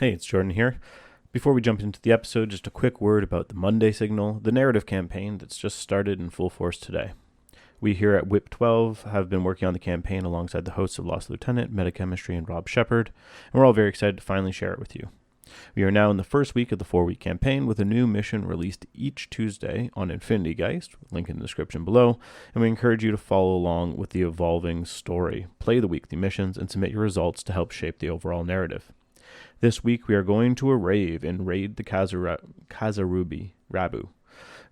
Hey, it's Jordan here. Before we jump into the episode, just a quick word about the Monday Signal, the narrative campaign that's just started in full force today. We here at WIP 12 have been working on the campaign alongside the hosts of Lost Lieutenant, Metachemistry, and Rob Shepard, and we're all very excited to finally share it with you. We are now in the first week of the 4-week campaign with a new mission released each Tuesday on Infinity Geist, link in the description below, and we encourage you to follow along with the evolving story, play the weekly missions, and submit your results to help shape the overall narrative. This week we are going to a rave and raid the Rabu,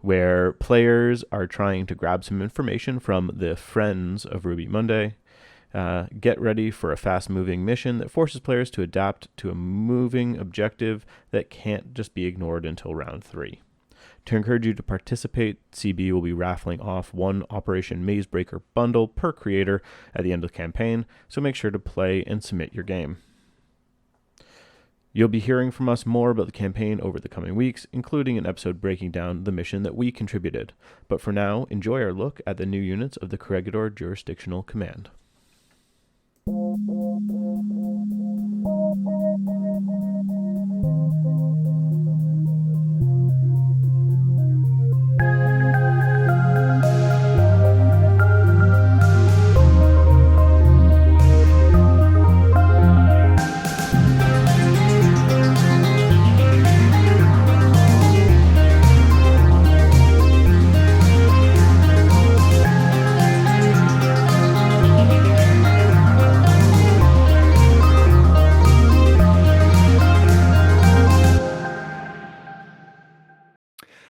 where players are trying to grab some information from the friends of Ruby Monday. Get ready for a fast-moving mission that forces players to adapt to a moving objective that can't just be ignored until round 3. To encourage you to participate, CB will be raffling off one Operation Mazebreaker bundle per creator at the end of the campaign, so make sure to play and submit your game. You'll be hearing from us more about the campaign over the coming weeks, including an episode breaking down the mission that we contributed. But for now, enjoy our look at the new units of the Corregidor Jurisdictional Command.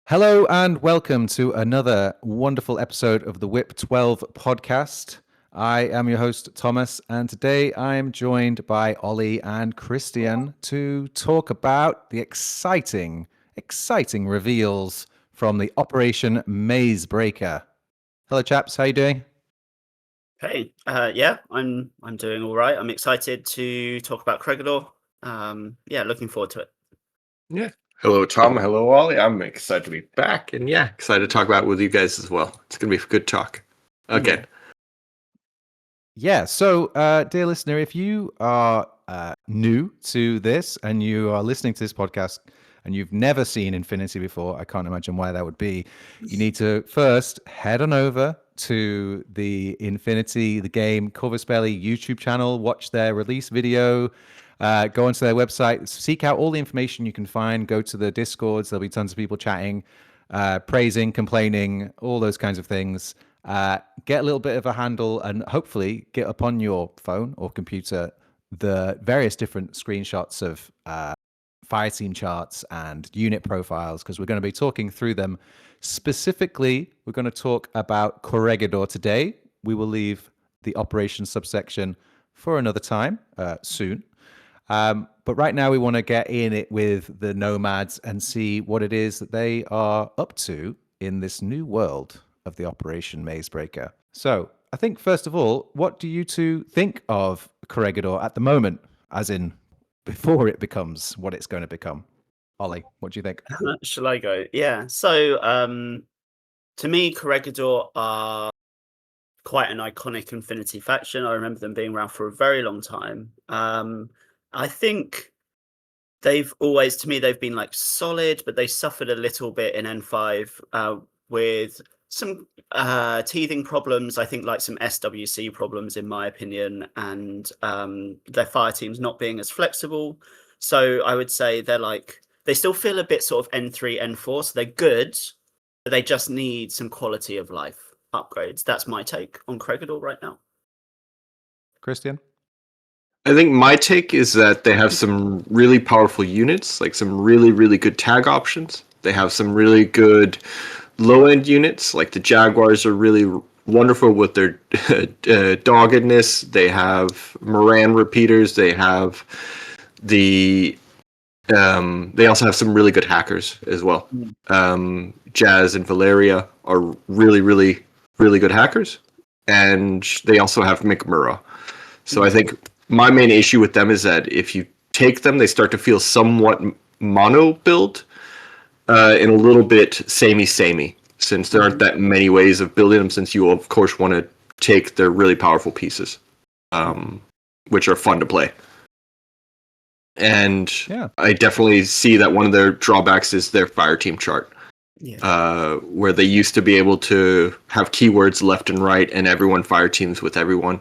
Hello and welcome to another wonderful episode of the WIP 12 podcast. I am your host, Thomas, and today I am joined by Oli and Kristian to talk about the exciting reveals from the Operation Mazebreaker. Hello, chaps. How you doing? Hey, yeah, I'm doing all right. I'm excited to talk about Corregidor. Looking forward to it. Yeah. Hello, Tom. Hello, Ollie. I'm excited to be back, and excited to talk about it with you guys as well. It's going to be a good talk again. Yeah, so, dear listener, if you are new to this and you are listening to this podcast and you've never seen Infinity before, I can't imagine why that would be. You need to first head on over to the Infinity, the game Corvus Belli YouTube channel, watch their release video, go onto their website, seek out all the information you can find, go to the Discords, there'll be tons of people chatting, praising, complaining, all those kinds of things. Get a little bit of a handle and hopefully get upon your phone or computer the various different screenshots of fire team charts and unit profiles, because we're going to be talking through them. Specifically, we're going to talk about Corregidor today. We will leave the operations subsection for another time soon. But right now we want to get in it with the Nomads and see what it is that they are up to in this new world of the Operation Mazebreaker. So I think, first of all, what do you two think of Corregidor at the moment, as in before it becomes what it's going to become? Ollie, what do you think? Shall I go? Yeah. So, to me, Corregidor are quite an iconic Infinity faction. I remember them being around for a very long time. I think they've been like solid, but they suffered a little bit in N5 with some teething problems. I think like some SWC problems, in my opinion, and their fire teams not being as flexible. So I would say they still feel a bit sort of N3, N4, so they're good, but they just need some quality of life upgrades. That's my take on Corregidor right now. Kristian? I think my take is that they have some really powerful units, like some really, really good tag options. They have some really good low-end units, like the Jaguars are really wonderful with their doggedness. They have Moran repeaters. They have they also have some really good hackers as well. Jazz and Valeria are really, really, really good hackers. And they also have McMurrough. So I think my main issue with them is that if you take them, they start to feel somewhat mono build and a little bit samey, since there aren't that many ways of building them, since you, of course, want to take their really powerful pieces, which are fun to play. And Yeah. I definitely see that one of their drawbacks is their fire team chart, where they used to be able to have keywords left and right, and everyone fire teams with everyone.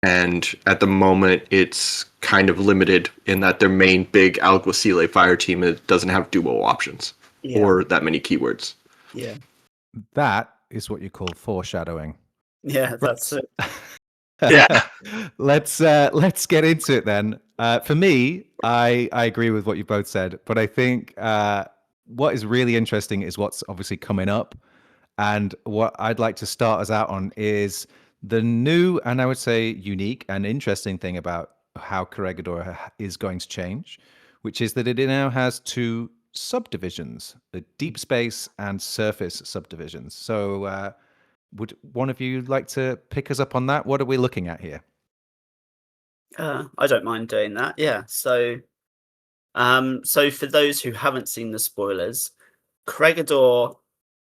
And at the moment, it's kind of limited in that their main big Alguacile fire team doesn't have duo options or that many keywords. Yeah. That is what you call foreshadowing. Yeah, that's it. Yeah. Let's get into it then. For me, I agree with what you both said, but I think what is really interesting is what's obviously coming up. And what I'd like to start us out on is the new, and I would say unique and interesting thing about how Corregidor is going to change, which is that it now has two subdivisions, the deep space and surface subdivisions. So would one of you like to pick us up on that? What are we looking at here? I don't mind doing that. Yeah. So for those who haven't seen the spoilers, Corregidor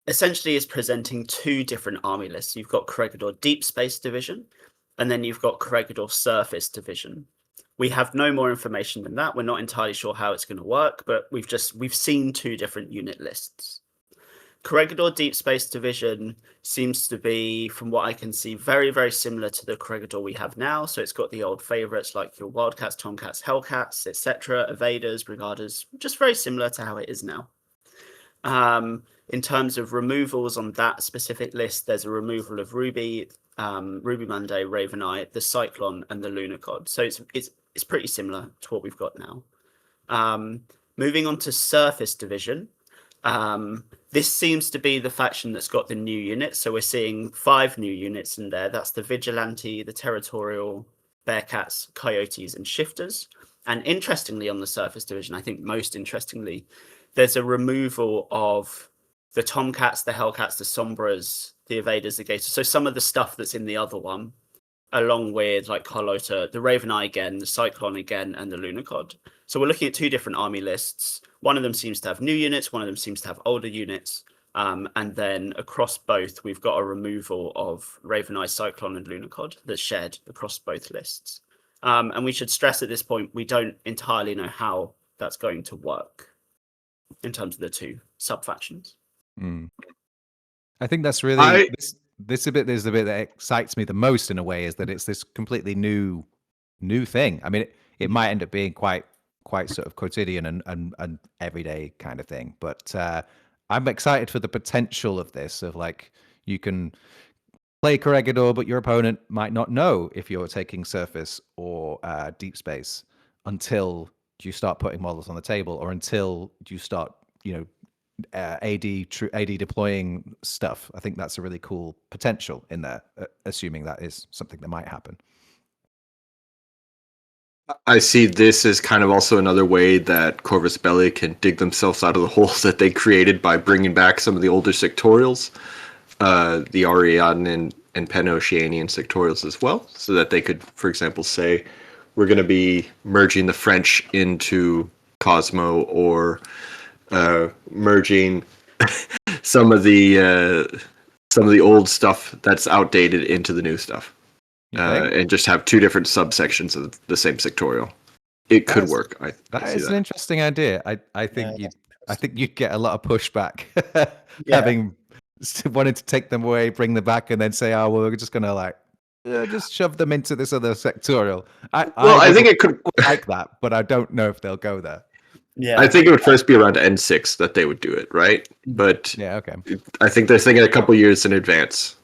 essentially is presenting two different army lists. You've got Corregidor Deep Space Division, and then you've got Corregidor Surface Division. We have no more information than that. We're not entirely sure how it's going to work, but we've seen two different unit lists. Corregidor Deep Space Division seems to be, from what I can see, very, very similar to the Corregidor we have now. So it's got the old favorites like your Wildcats, Tomcats, Hellcats, etc., Evaders, Brigaders, just very similar to how it is now. In terms of removals on that specific list, there's a removal of Ruby, Ruby Monday, Raven Eye, the Cyclone, and the Lunacod. So it's pretty similar to what we've got now. Moving on to Surface Division. This seems to be the faction that's got the new units. So we're seeing 5 new units in there. That's the Vigilante, the Territorial, Bearcats, Coyotes, and Shifters. And interestingly, on the Surface Division, I think most interestingly, there's a removal of the Tomcats, the Hellcats, the Sombras, the Evaders, the Gators. So some of the stuff that's in the other one, along with like Carlota, the Raven Eye again, the Cyclone again, and the Lunacod. So we're looking at 2 different army lists. One of them seems to have new units, one of them seems to have older units. And then across both, we've got a removal of Raven Eye, Cyclone, and Lunacod that's shared across both lists. And we should stress at this point, we don't entirely know how that's going to work in terms of the 2 sub-factions. I think that's really this is the bit that excites me the most in a way, is that it's this completely new thing. I mean, it might end up being quite sort of quotidian and everyday kind of thing, but I'm excited for the potential of this, of like you can play Corregidor, but your opponent might not know if you're taking surface or deep space until you start putting models on the table, or until you start, AD deploying stuff. I think that's a really cool potential in there, assuming that is something that might happen. I see this as kind of also another way that Corvus Belli can dig themselves out of the holes that they created by bringing back some of the older sectorials, the Ariadne and Pan-Oceanian sectorials as well, so that they could, for example, say, we're going to be merging the French into Cosmo, or merging some of the old stuff that's outdated into the new stuff, and just have 2 different subsections of the same sectorial. It could work. That is an interesting idea. I think you'd get a lot of pushback having wanted to take them away, bring them back, and then say, "Oh, well, we're just gonna like just shove them into this other sectorial." I think it could like that, but I don't know if they'll go there. Yeah, I think it would first be around N6 that they would do it, right? But yeah, okay. I think they're thinking a couple years in advance.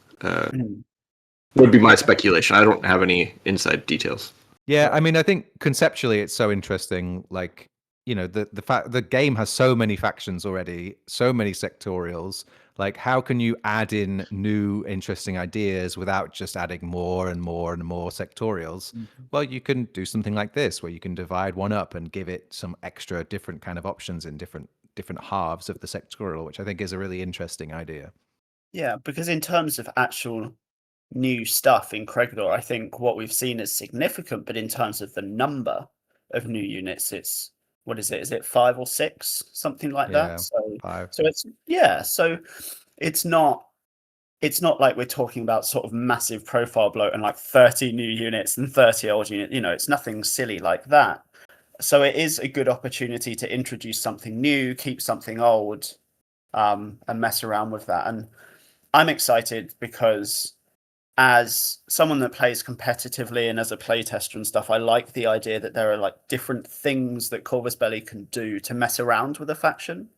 Would be my speculation. I don't have any inside details. Yeah, I mean, I think conceptually it's so interesting. Like, the fact the game has so many factions already, so many sectorials. Like, how can you add in new interesting ideas without just adding more and more and more sectorials? Well, you can do something like this, where you can divide one up and give it some extra different kind of options in different halves of the sectorial, which I think is a really interesting idea. Yeah, because in terms of actual new stuff in Corregidor, I think what we've seen is significant, but in terms of the number of new units, it's, what is it? Is it 5 or 6, something like that? So 5. So it's not like we're talking about sort of massive profile bloat and like 30 new units and 30 old units. It's nothing silly like that. So it is a good opportunity to introduce something new, keep something old, and mess around with that. And I'm excited because as someone that plays competitively and as a playtester and stuff, I like the idea that there are like different things that Corvus Belli can do to mess around with a faction.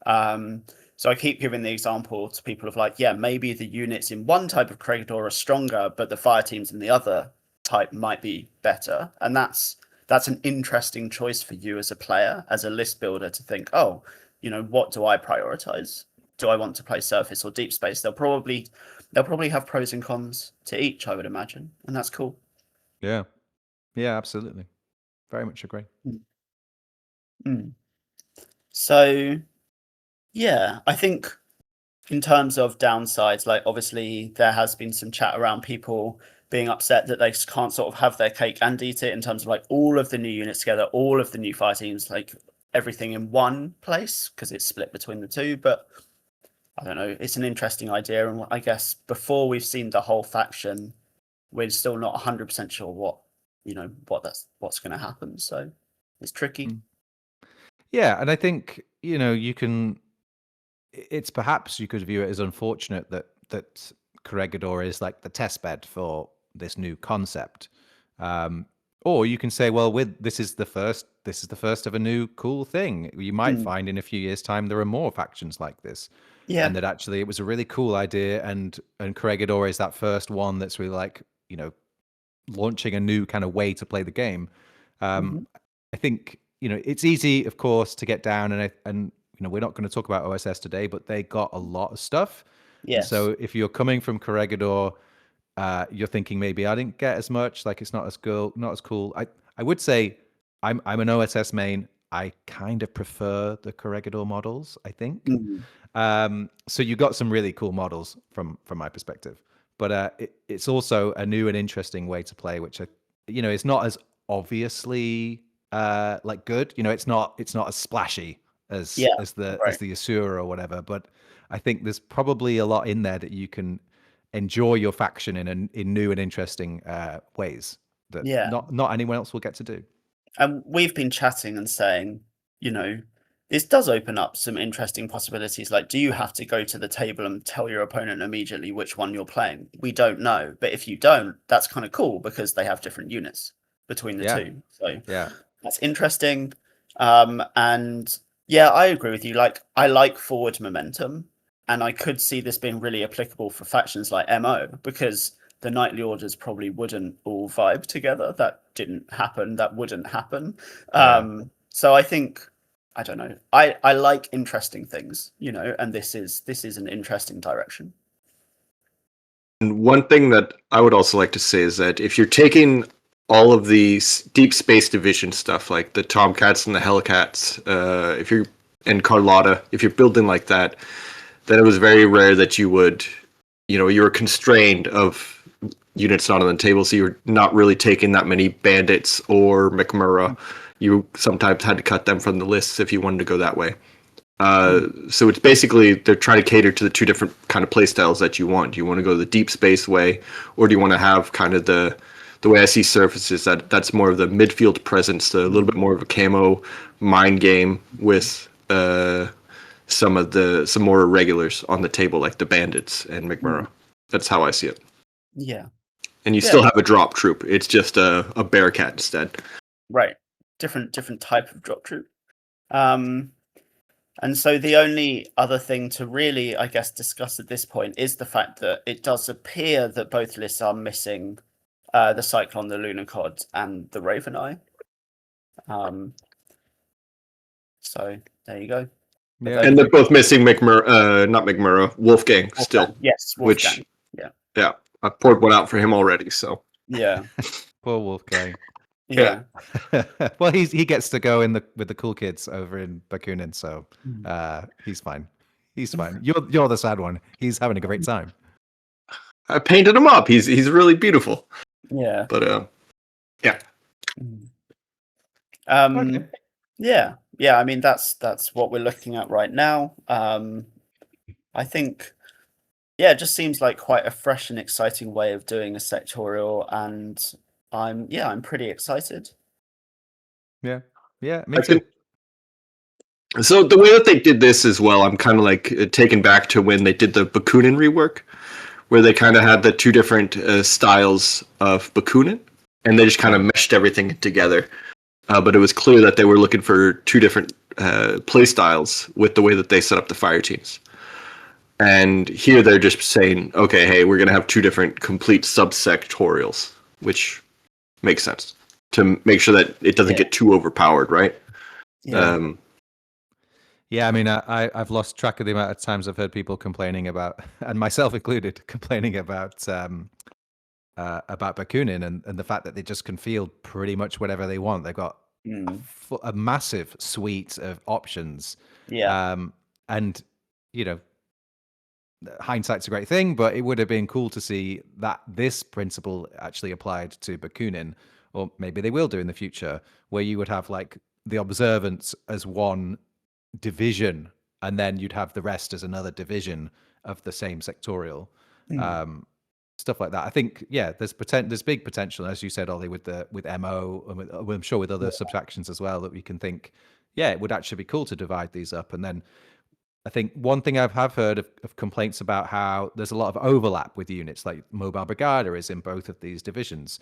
So I keep giving the example to people of like, yeah, maybe the units in one type of Corregidor are stronger, but the fire teams in the other type might be better. And that's an interesting choice for you as a player, as a list builder, to think, oh, what do I prioritize? Do I want to play surface or deep space? They'll probably have pros and cons to each, I would imagine, and that's cool. Yeah, absolutely, very much agree. So, yeah, I think in terms of downsides, like obviously there has been some chat around people being upset that they can't sort of have their cake and eat it in terms of like all of the new units together, all of the new fire teams, like everything in one place because it's split between the two. But I don't know, it's an interesting idea, and I guess before we've seen the whole faction, we're still not 100% sure what's going to happen. So it's tricky. Yeah, and I think you can. It's perhaps you could view it as unfortunate that Corregidor is like the test bed for this new concept, or you can say, well, this is the first of a new cool thing. You might find in a few years' time there are more factions like this, and that actually it was a really cool idea, and Corregidor is that first one that's really like launching a new kind of way to play the game. I think it's easy, of course, to get down, and we're not going to talk about OSS today, but they got a lot of stuff. Yes. So if you're coming from Corregidor, you're thinking maybe I didn't get as much, like it's not as cool. I would say I'm an OSS main. I kind of prefer the Corregidor models, I think. So you got some really cool models from my perspective, but it's also a new and interesting way to play, which it's not as obviously like good. It's not as splashy as the Asura or whatever, but I think there's probably a lot in there that you can enjoy your faction in new and interesting ways that not anyone else will get to do. And we've been chatting and saying, this does open up some interesting possibilities. Like, do you have to go to the table and tell your opponent immediately which one you're playing? We don't know. But if you don't, that's kind of cool because they have different units between the two. So that's interesting. And yeah, I agree with you. Like, I like forward momentum, and I could see this being really applicable for factions like MO because the Knightly Orders probably wouldn't all vibe together. That didn't happen. That wouldn't happen. So I think, I don't know. I like interesting things, and this is an interesting direction. And one thing that I would also like to say is that if you're taking all of these deep space division stuff, like the Tomcats and the Hellcats, and Carlotta, if you're building like that, then it was very rare that you would, you were constrained of units not on the table, so you're not really taking that many bandits or McMurrah. You sometimes had to cut them from the lists if you wanted to go that way. So it's basically they're trying to cater to the two different kind of play styles that you want. Do you want to go the deep space way, or do you want to have kind of the way I see surfaces that's more of the midfield presence, a little bit more of a camo mind game with some more irregulars on the table like the bandits and McMurrah. That's how I see it. Yeah. And you still have a drop troop. It's just a Bearcat instead. Right. Different type of drop troop. And so the only other thing to really, I guess, discuss at this point is the fact that it does appear that both lists are missing the Cyclone, the Lunacod, and the Raven Eye. So there you go. Yeah. And they're both missing McMurrah, Wolfgang still. Yes, Wolfgang. Yeah. I poured one out for him already, so. Yeah. Poor Wolfgang. Yeah. Well, he gets to go with the cool kids over in Bakunin, so he's fine. He's fine. You're the sad one. He's having a great time. I painted him up. He's really beautiful. Yeah. But yeah. Okay. Yeah. I mean, that's what we're looking at right now. I think, it just seems like quite a fresh and exciting way of doing a sectorial, and I'm pretty excited. Yeah. Yeah, me I too. So the way that they did this as well, I'm kind of like taken back to when they did the Bakunin rework, where they kind of had the two different styles of Bakunin, and they just kind of meshed everything together. But it was clear that they were looking for two different play styles with the way that they set up the fire teams. And here they're just saying, okay, hey, we're going to have two different complete subsectorials, which makes sense to make sure that it doesn't get too overpowered, right? Yeah. Yeah, I mean, I've lost track of the amount of times I've heard people complaining about, and myself included, complaining about Bakunin and the fact that they just can field pretty much whatever they want. They've got a massive suite of options. Yeah. And, you know, hindsight's a great thing, but it would have been cool to see that this principle actually applied to Bakunin, or maybe they will do in the future, where you would have like the observance as one division, and then you'd have the rest as another division of the same sectorial. Stuff like that. I think, yeah, there's big potential, as you said, Ollie, with MO, and I'm sure with other subtractions as well, that we can think, yeah, it would actually be cool to divide these up. And then I think one thing I have heard of complaints about how there's a lot of overlap with units, like Mobile Brigada is in both of these divisions.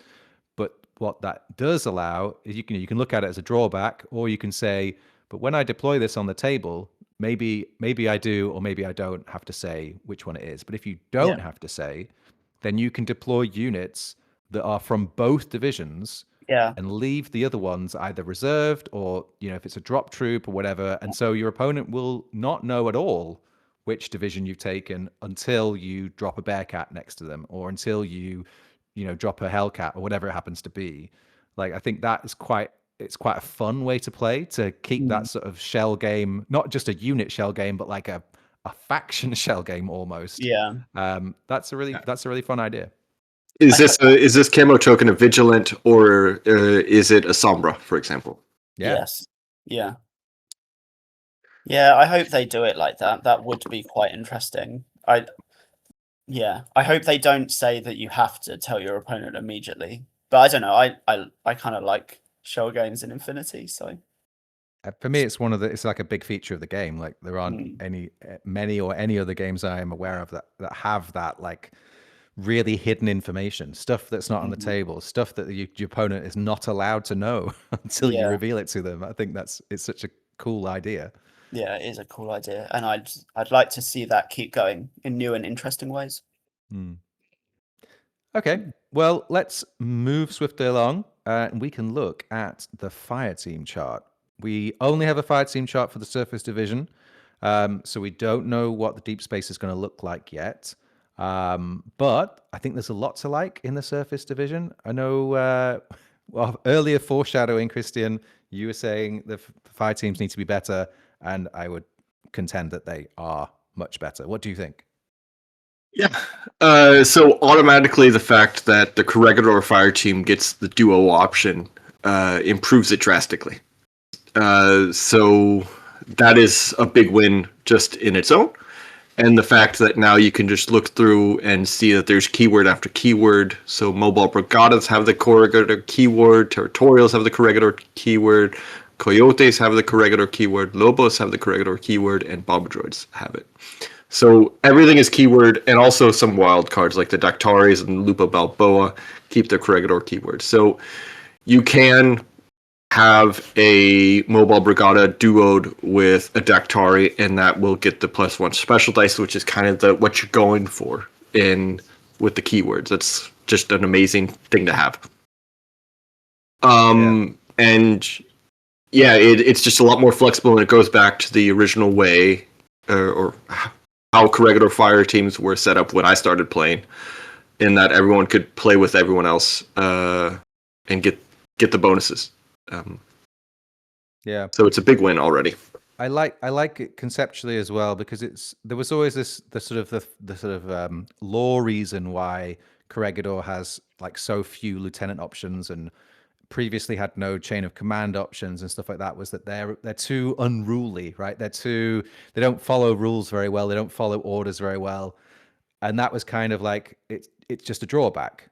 But what that does allow is you can look at it as a drawback, or you can say, but when I deploy this on the table, maybe I do, or maybe I don't have to say which one it is. But if you don't have to say, then you can deploy units that are from both divisions and leave the other ones either reserved, or, you know, if it's a drop troop or whatever. And so your opponent will not know at all which division you've taken until you drop a Bearcat next to them, or until you drop a Hellcat or whatever it happens to be. Like, I think that is quite a fun way to play, to keep that sort of shell game, not just a unit shell game, but like a faction shell game almost. Yeah. That's a really fun idea. Is this camo token a vigilant, or is it a sombra, for example? Yeah. Yes. Yeah. Yeah, I hope they do it like that. That would be quite interesting. I hope they don't say that you have to tell your opponent immediately. But I don't know. I kind of like shell games in Infinity, so For me, it's like a big feature of the game. Like, there aren't many or any other games I am aware of that have that, like, really hidden information, stuff that's not on the table, stuff that your opponent is not allowed to know until you reveal it to them. I think it's such a cool idea. Yeah, it is a cool idea, and I'd like to see that keep going in new and interesting ways. Okay, well, let's move swiftly along, and we can look at the fire team chart. We only have a fire team chart for the surface division, so we don't know what the deep space is going to look like yet. But I think there's a lot to like in the surface division. I know, well, earlier foreshadowing, Kristian, you were saying the fire teams need to be better, and I would contend that they are much better. What do you think? Yeah. So automatically, the fact that the Corregidor fire team gets the duo option improves it drastically. So that is a big win just in its own. And the fact that now you can just look through and see that there's keyword after keyword. So Mobile Brigadas have the Corregidor keyword, Territorials have the Corregidor keyword, Coyotes have the Corregidor keyword, Lobos have the Corregidor keyword, and Bomber Droids have it. So everything is keyword, and also some wild cards like the Dactaris and Lupa Balboa keep their Corregidor keyword. So you can have a Mobile Brigada duoed with a Dactari, and that will get the +1 special dice, which is kind of what you're going for with the keywords. That's just an amazing thing to have. And yeah, it's just a lot more flexible, and it goes back to the original way, or how Corregidor fire teams were set up when I started playing, in that everyone could play with everyone else and get the bonuses. So it's a big win already. I like it conceptually as well, because there was always the sort of law reason why Corregidor has like so few lieutenant options and previously had no chain of command options and stuff like that, was that they're too unruly, right? They don't follow rules very well, they don't follow orders very well, and that was kind of like it's just a drawback,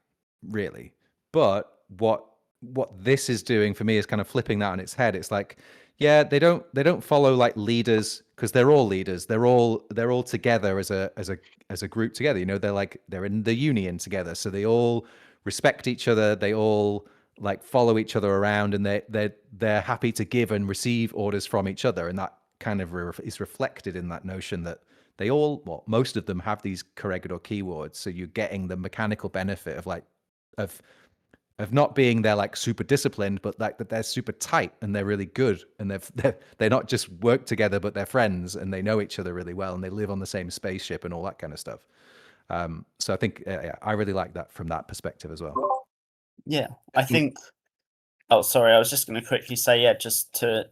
really. But what what this is doing for me is kind of flipping that on its head. It's like, yeah, they don't follow like leaders because they're all leaders. They're all together as a group together. You know, they're in the union together, so they all respect each other. They all like follow each other around, and they're happy to give and receive orders from each other, and that kind of is reflected in that notion that they all, well, most of them have these Corregidor keywords, so you're getting the mechanical benefit of like of not being they're like super disciplined, but like that they're super tight and they're really good, and they're not just work together, but they're friends and they know each other really well, and they live on the same spaceship and all that kind of stuff. So I think I really like that from that perspective as well. Yeah, I think. Oh, sorry, I was just going to quickly say, yeah, just to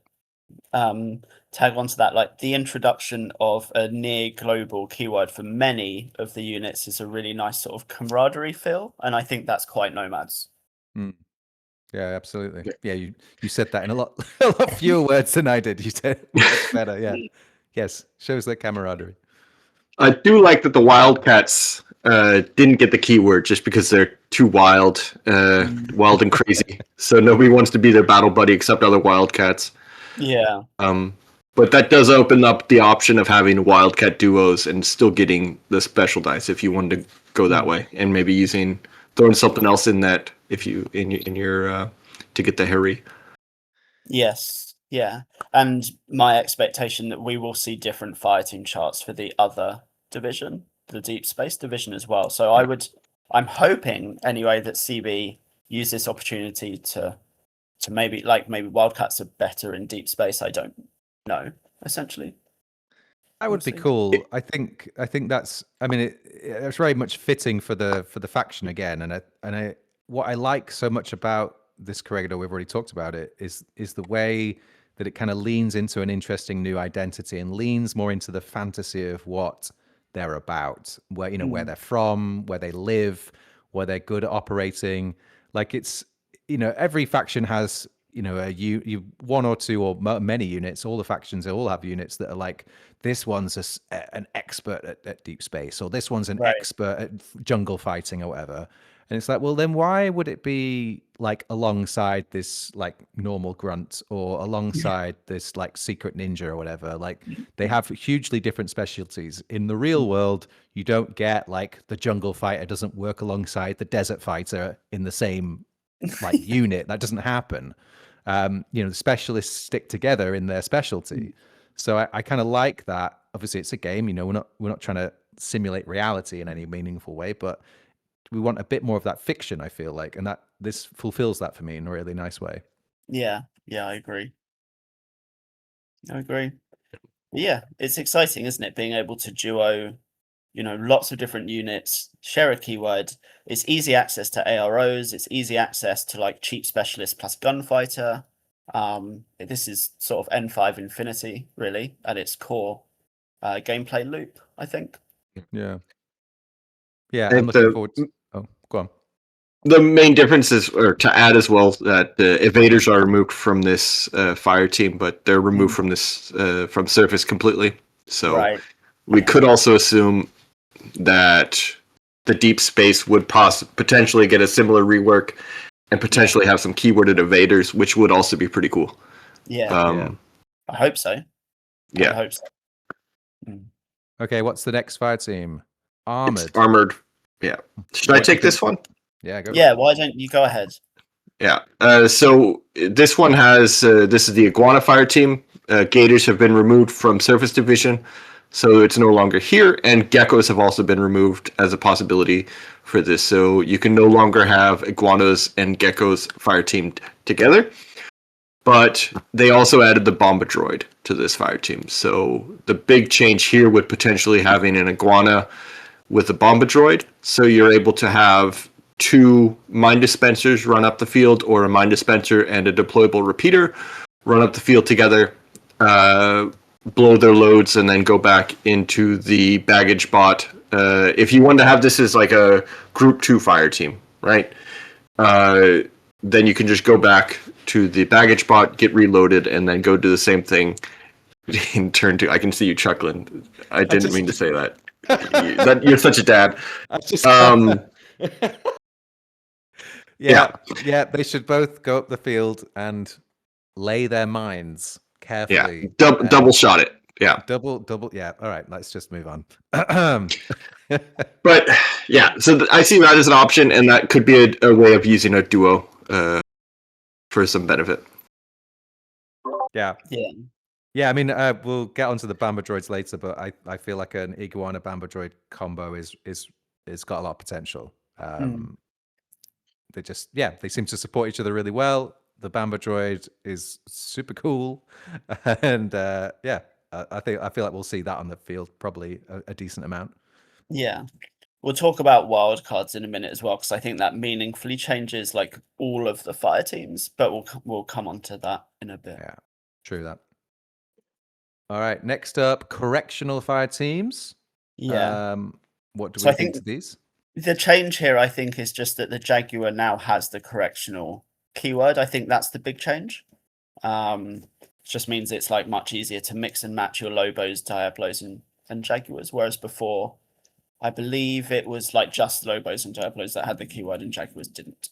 tag onto that, like the introduction of a near global keyword for many of the units is a really nice sort of camaraderie feel, and I think that's quite Nomad's. Yeah, absolutely. Yeah, you said that in a lot fewer words than I did. You said it much better. Yeah, yes, shows that camaraderie. I do like that the Wildcats didn't get the keyword just because they're too wild and crazy. So nobody wants to be their battle buddy except other Wildcats. Yeah. But that does open up the option of having Wildcat duos and still getting the special dice if you wanted to go that way, and maybe throwing something else in that if you in your to get the Harry. Yes. Yeah. And my expectation that we will see different fireteam charts for the other division, the Deep Space division as well. So I'm hoping anyway that CB use this opportunity to maybe Wildcats are better in Deep Space. I don't know, essentially. That would be cool. I think that's. I mean, it's very much fitting for the faction again. And what I like so much about this Corregidor, we've already talked about it, is the way that it kind of leans into an interesting new identity and leans more into the fantasy of what they're about, where where they're from, where they live, where they're good at operating. Like it's every faction has one or two or many units. All the factions, they all have units that are like, this one's an expert at deep space, or this one's an expert at jungle fighting or whatever. And it's like, well, then why would it be like alongside this like normal grunt or alongside this like secret ninja or whatever? Like they have hugely different specialties. In the real world, you don't get like the jungle fighter doesn't work alongside the desert fighter in the same like unit. That doesn't happen. The specialists stick together in their specialty. So I kind of like that. Obviously, it's a game. We're not trying to simulate reality in any meaningful way, but we want a bit more of that fiction, I feel like, and that this fulfills that for me in a really nice way. Yeah, I agree. Yeah, it's exciting, isn't it? Being able to duo, lots of different units, share a keyword. It's easy access to AROs. It's easy access to like cheap specialist plus gunfighter. This is sort of N5 Infinity, really, at its core gameplay loop, I think. Yeah. I'm looking forward to... Oh, go on. The main difference is, or to add as well, that the evaders are removed from this fire team, but they're removed from this from surface completely. So we could also assume that the deep space would potentially get a similar rework and potentially have some keyworded evaders, which would also be pretty cool. Yeah. I hope so. Yeah. I hope so. Okay, what's the next fire team? Armored. It's armored. Yeah. Should I take this one? Yeah, go. Yeah, why don't you go ahead? Yeah. So this one has this is the Iguana fire team. Gators have been removed from surface division, so it's no longer here, and geckos have also been removed as a possibility for this. So you can no longer have iguanas and geckos fire teamed together. But they also added the Bomba Droid to this fire team. So the big change here would potentially having an iguana with a Bomba Droid. So you're able to have 2 mine dispensers run up the field, or a mine dispenser and a deployable repeater run up the field together, blow their loads, and then go back into the baggage bot. If you want to have this as like a Group 2 fire team, right? Then you can just go back to the baggage bot, get reloaded, and then go do the same thing in turn 2. I can see you chuckling. I didn't mean to say that. You're such a dad. Yeah. They should both go up the field and lay their mines carefully. Double shot it. Yeah. Double. Yeah. All right. Let's just move on. But yeah, so I see that as an option, and that could be a way of using a duo for some benefit. Yeah. I mean, we'll get onto the Bamba droids later, but I feel like an Iguana Bamba droid combo is got a lot of potential. They seem to support each other really well. The Bamba droid is super cool, and I feel like we'll see that on the field probably a decent amount. Yeah. We'll talk about wildcards in a minute as well, because I think that meaningfully changes like all of the fire teams, but we'll come on to that in a bit. Yeah, true that. All right, next up, correctional fire teams. Yeah. What do So we I think think to these? the change here, I think, is just that the Jaguar now has the correctional keyword. I think that's the big change. It just means it's like much easier to mix and match your Lobos, Diablos, and Jaguars, whereas before, I believe it was like just Lobos and Diablos that had the keyword and Jaguars didn't.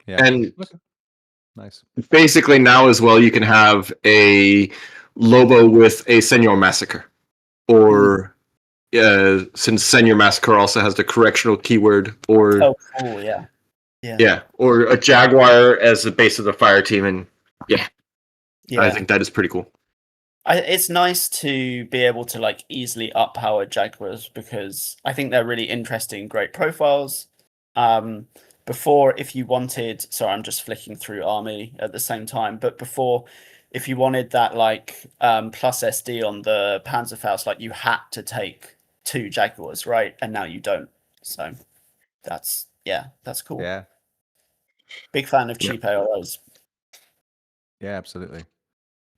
Yeah. And nice. Basically now as well, you can have a Lobo with a Senor Massacre. Or since Senor Massacre also has the correctional keyword, or Oh, cool, yeah. Or a Jaguar as the base of the fire team, and I think that is pretty cool. It's nice to be able to like easily up power Jaguars, because I think they're really interesting, great profiles. Before, if you wanted, sorry, I'm just flicking through army at the same time, but before, if you wanted that like plus SD on the Panzerfaust, like you had to take 2 Jaguars, right? And now you don't. So that's cool. Yeah. Big fan of cheap AOs. Yeah, absolutely.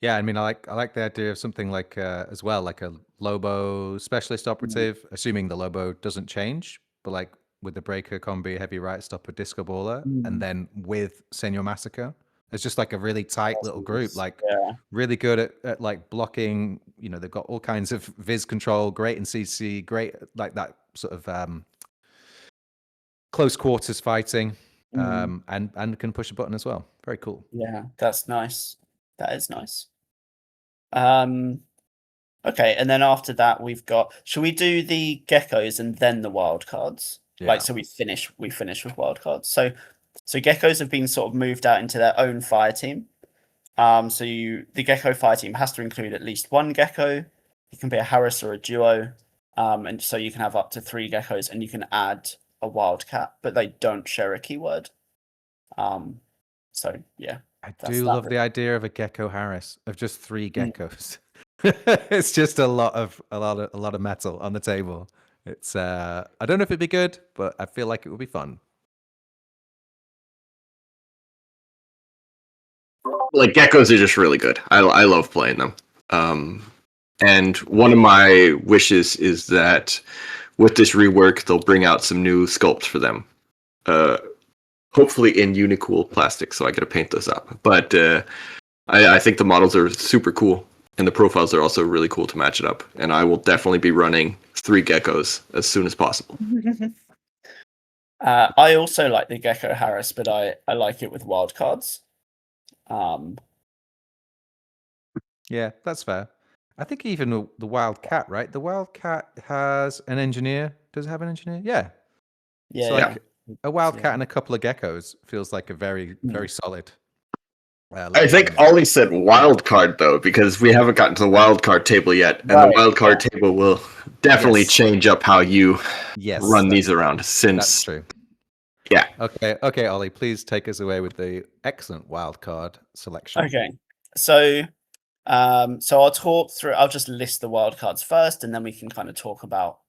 Yeah, I mean, I like the idea of something like as well, like a Lobo specialist operative, assuming the Lobo doesn't change, but like with the Breaker combi, heavy right stopper, disco baller, and then with Senor Massacre. It's just like a really tight little group, like really good at like blocking. You know, they've got all kinds of Viz control, great in CC, great like that sort of close quarters fighting, and can push a button as well. Very cool. Yeah, that's nice. That is nice. Okay, and then after that we've got. Shall we do the geckos and then the wild cards? Yeah. Like, so we finish with wild cards. So geckos have been sort of moved out into their own fire team. The gecko fire team has to include at least 1 gecko. It can be a Harris or a duo, and so you can have up to 3 geckos, and you can add a wildcat, but they don't share a keyword. So yeah. I do love the idea of a gecko Harris, of just 3 geckos. It's just a lot of metal on the table. It's I don't know if it'd be good, but I feel like it would be fun. Like geckos are just really good. I love playing them. And one of my wishes is that with this rework, they'll bring out some new sculpts for them. Hopefully in Unicool plastic, so I get to paint those up. But I think the models are super cool, and the profiles are also really cool to match it up. And I will definitely be running 3 geckos as soon as possible. I also like the Gecko Harris, but I like it with wildcards. Yeah, that's fair. I think even the Wildcat, right? The Wildcat has an engineer. Does it have an engineer? Yeah. Yeah. So like a Wildcat and a couple of geckos feels like a very, very solid. I think Oli said wild card though, because we haven't gotten to the wild card table yet, and the wild card table will definitely change up how you run these around. Since that's true. Yeah. Okay, Oli, please take us away with the excellent wild card selection. Okay, so I'll talk through. I'll just list the wild cards first, and then we can kind of talk about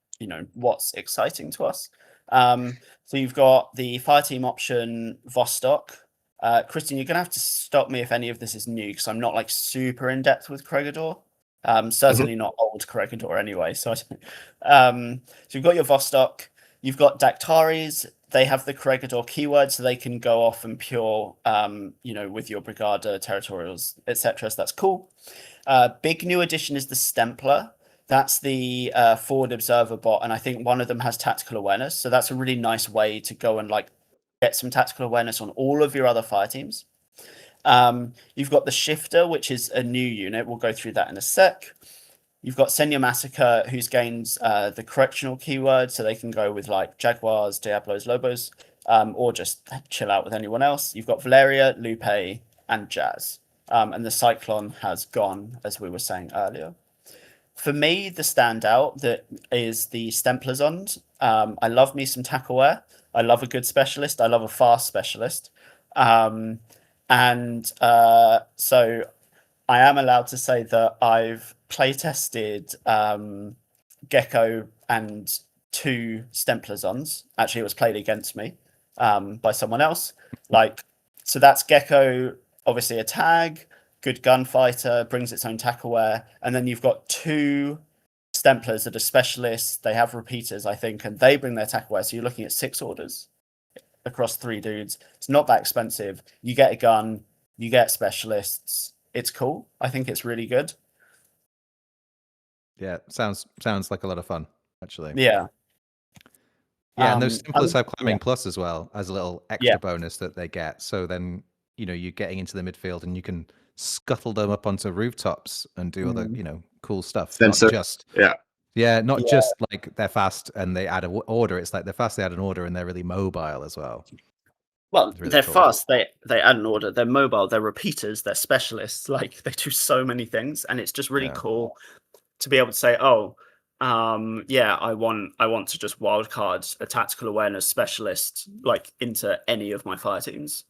what's exciting to us. So you've got the fire team option Vostok. Kristian, you're gonna have to stop me if any of this is new, because I'm not like super in depth with Corregidor. Certainly not old Corregidor anyway. So you've got your Vostok, you've got Dactaris. They have the Corregidor keyword, so they can go off and pure, with your Brigada, Territorials, etc. So that's cool. Big new addition is the Stempler. That's the forward observer bot, and I think one of them has tactical awareness. So that's a really nice way to go and like get some tactical awareness on all of your other fire teams. You've got the Shifter, which is a new unit. We'll go through that in a sec. You've got Senya Massacre, who's gained the correctional keyword, so they can go with like Jaguars, Diablos, Lobos, or just chill out with anyone else. You've got Valeria, Lupe, and Jazz. And the Cyclone has gone, as we were saying earlier. For me, the standout that is the Stemplazons. I love me some Tackaware. I love a good specialist. I love a fast specialist. So I am allowed to say that I've playtested Gecko and 2 Stemplazons. Actually, it was played against me by someone else. So that's Gecko, obviously a tag, good gunfighter, brings its own tackaware, and then you've got 2 Stemplers that are specialists. They have repeaters, I think, and they bring their tackaware. So you're looking at 6 orders across 3 dudes. It's not that expensive. You get a gun, you get specialists. It's cool. I think it's really good. Yeah, sounds like a lot of fun, actually. Yeah. Yeah, and those Stemplers have climbing yeah. plus as well as a little extra bonus that they get. So then, you're getting into the midfield and you can scuttle them up onto rooftops and do other, cool stuff. Sensor. Not just not just like they're fast and they add an order. It's like they're fast, they add an order, and they're really mobile as well. Well, really they're cool. fast. They add an order. They're mobile. They're repeaters. They're specialists. Like they do so many things, and it's just really cool to be able to say, "Oh, I want to just wildcard a tactical awareness specialist like into any of my fire teams."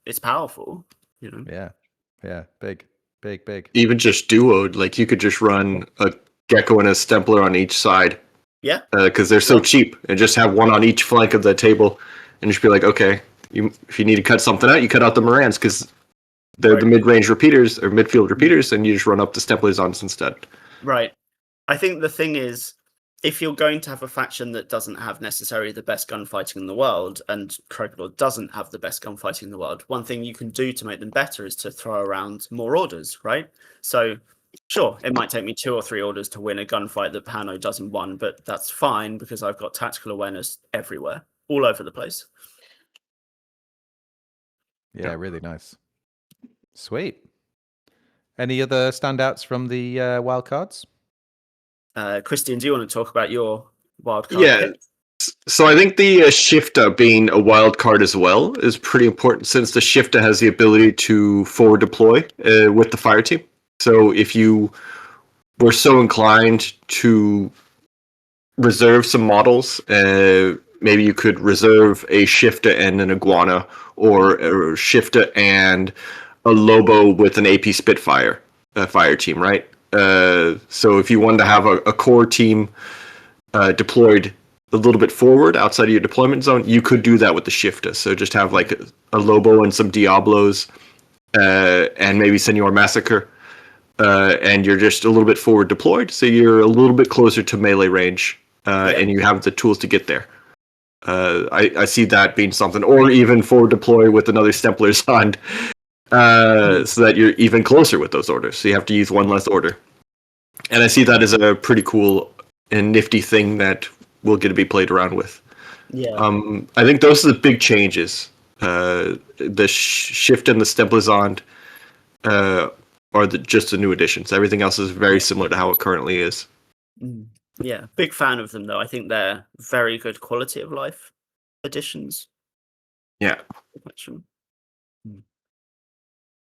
It's powerful, Yeah, big. Even just duoed, like you could just run a Gecko and a Stempler on each side. Yeah, because they're so cheap, and just have one on each flank of the table, and just be like, okay, if you need to cut something out, you cut out the Morans because they're the mid-range repeaters or midfield repeaters, and you just run up the Stemplers instead. Right. I think the thing is, if you're going to have a faction that doesn't have necessarily the best gunfighting in the world, and Corregidor doesn't have the best gunfighting in the world, one thing you can do to make them better is to throw around more orders, right? So, sure, it might take me 2 or 3 orders to win a gunfight that Pano does in 1, but that's fine because I've got tactical awareness everywhere, all over the place. Yeah, really nice. Sweet. Any other standouts from the wildcards? Kristian, do you want to talk about your wildcard? Yeah. Pick? So I think the Shifter being a wild card as well is pretty important, since the Shifter has the ability to forward deploy with the fire team. So if you were so inclined to reserve some models, maybe you could reserve a Shifter and an Iguana, or a Shifter and a Lobo with an AP Spitfire fire team, right? So if you wanted to have a core team deployed a little bit forward outside of your deployment zone, you could do that with the Shifter. So just have like a Lobo and some Diablos, and maybe Senor Massacre, and you're just a little bit forward deployed, so you're a little bit closer to melee range, and you have the tools to get there. I see that being something, or even forward deploy with another Stemplers on, so that you're even closer with those orders. So you have to use one less order, and I see that as a pretty cool and nifty thing that will get to be played around with. Yeah. I think those are the big changes. The Shift and the Stemplazon are just the new additions. Everything else is very similar to how it currently is. Yeah, big fan of them though. I think they're very good quality of life additions. Yeah. Mm.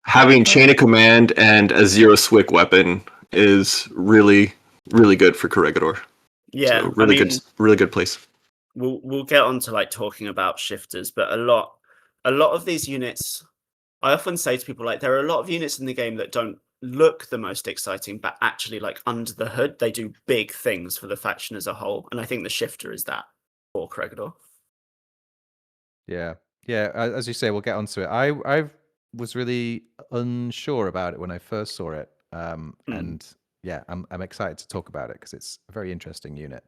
Having Chain of Command and a Zero Swick weapon is really, really good for Corregidor. Yeah, so really good place. We'll get on to like talking about shifters, but a lot of these units, I often say to people, like, there are a lot of units in the game that don't look the most exciting, but actually, like, under the hood, they do big things for the faction as a whole. And I think the shifter is that for Corregidor. Yeah. As you say, we'll get onto it. I was really unsure about it when I first saw it, and yeah, I'm excited to talk about it because it's a very interesting unit.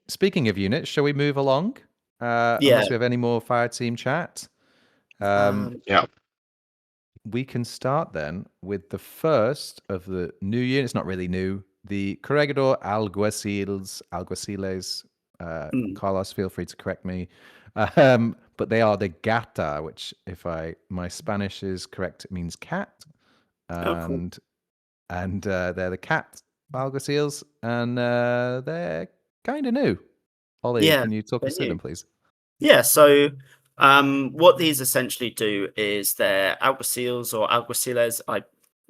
Speaking of units, shall we move along? Unless we have any more fire team chat. Yeah. We can start then with the first of the new units. Not really new. the Corregidor Alguaciles. Carlos, feel free to correct me. But they are the Gata, which, if my Spanish is correct, it means cat. Cool. And they're the cat Alguacils, and they're kind of new. Ollie, Yeah, can you talk they're us through new. them, please? Yeah, so what these essentially do is they're alguacils or alguaciles.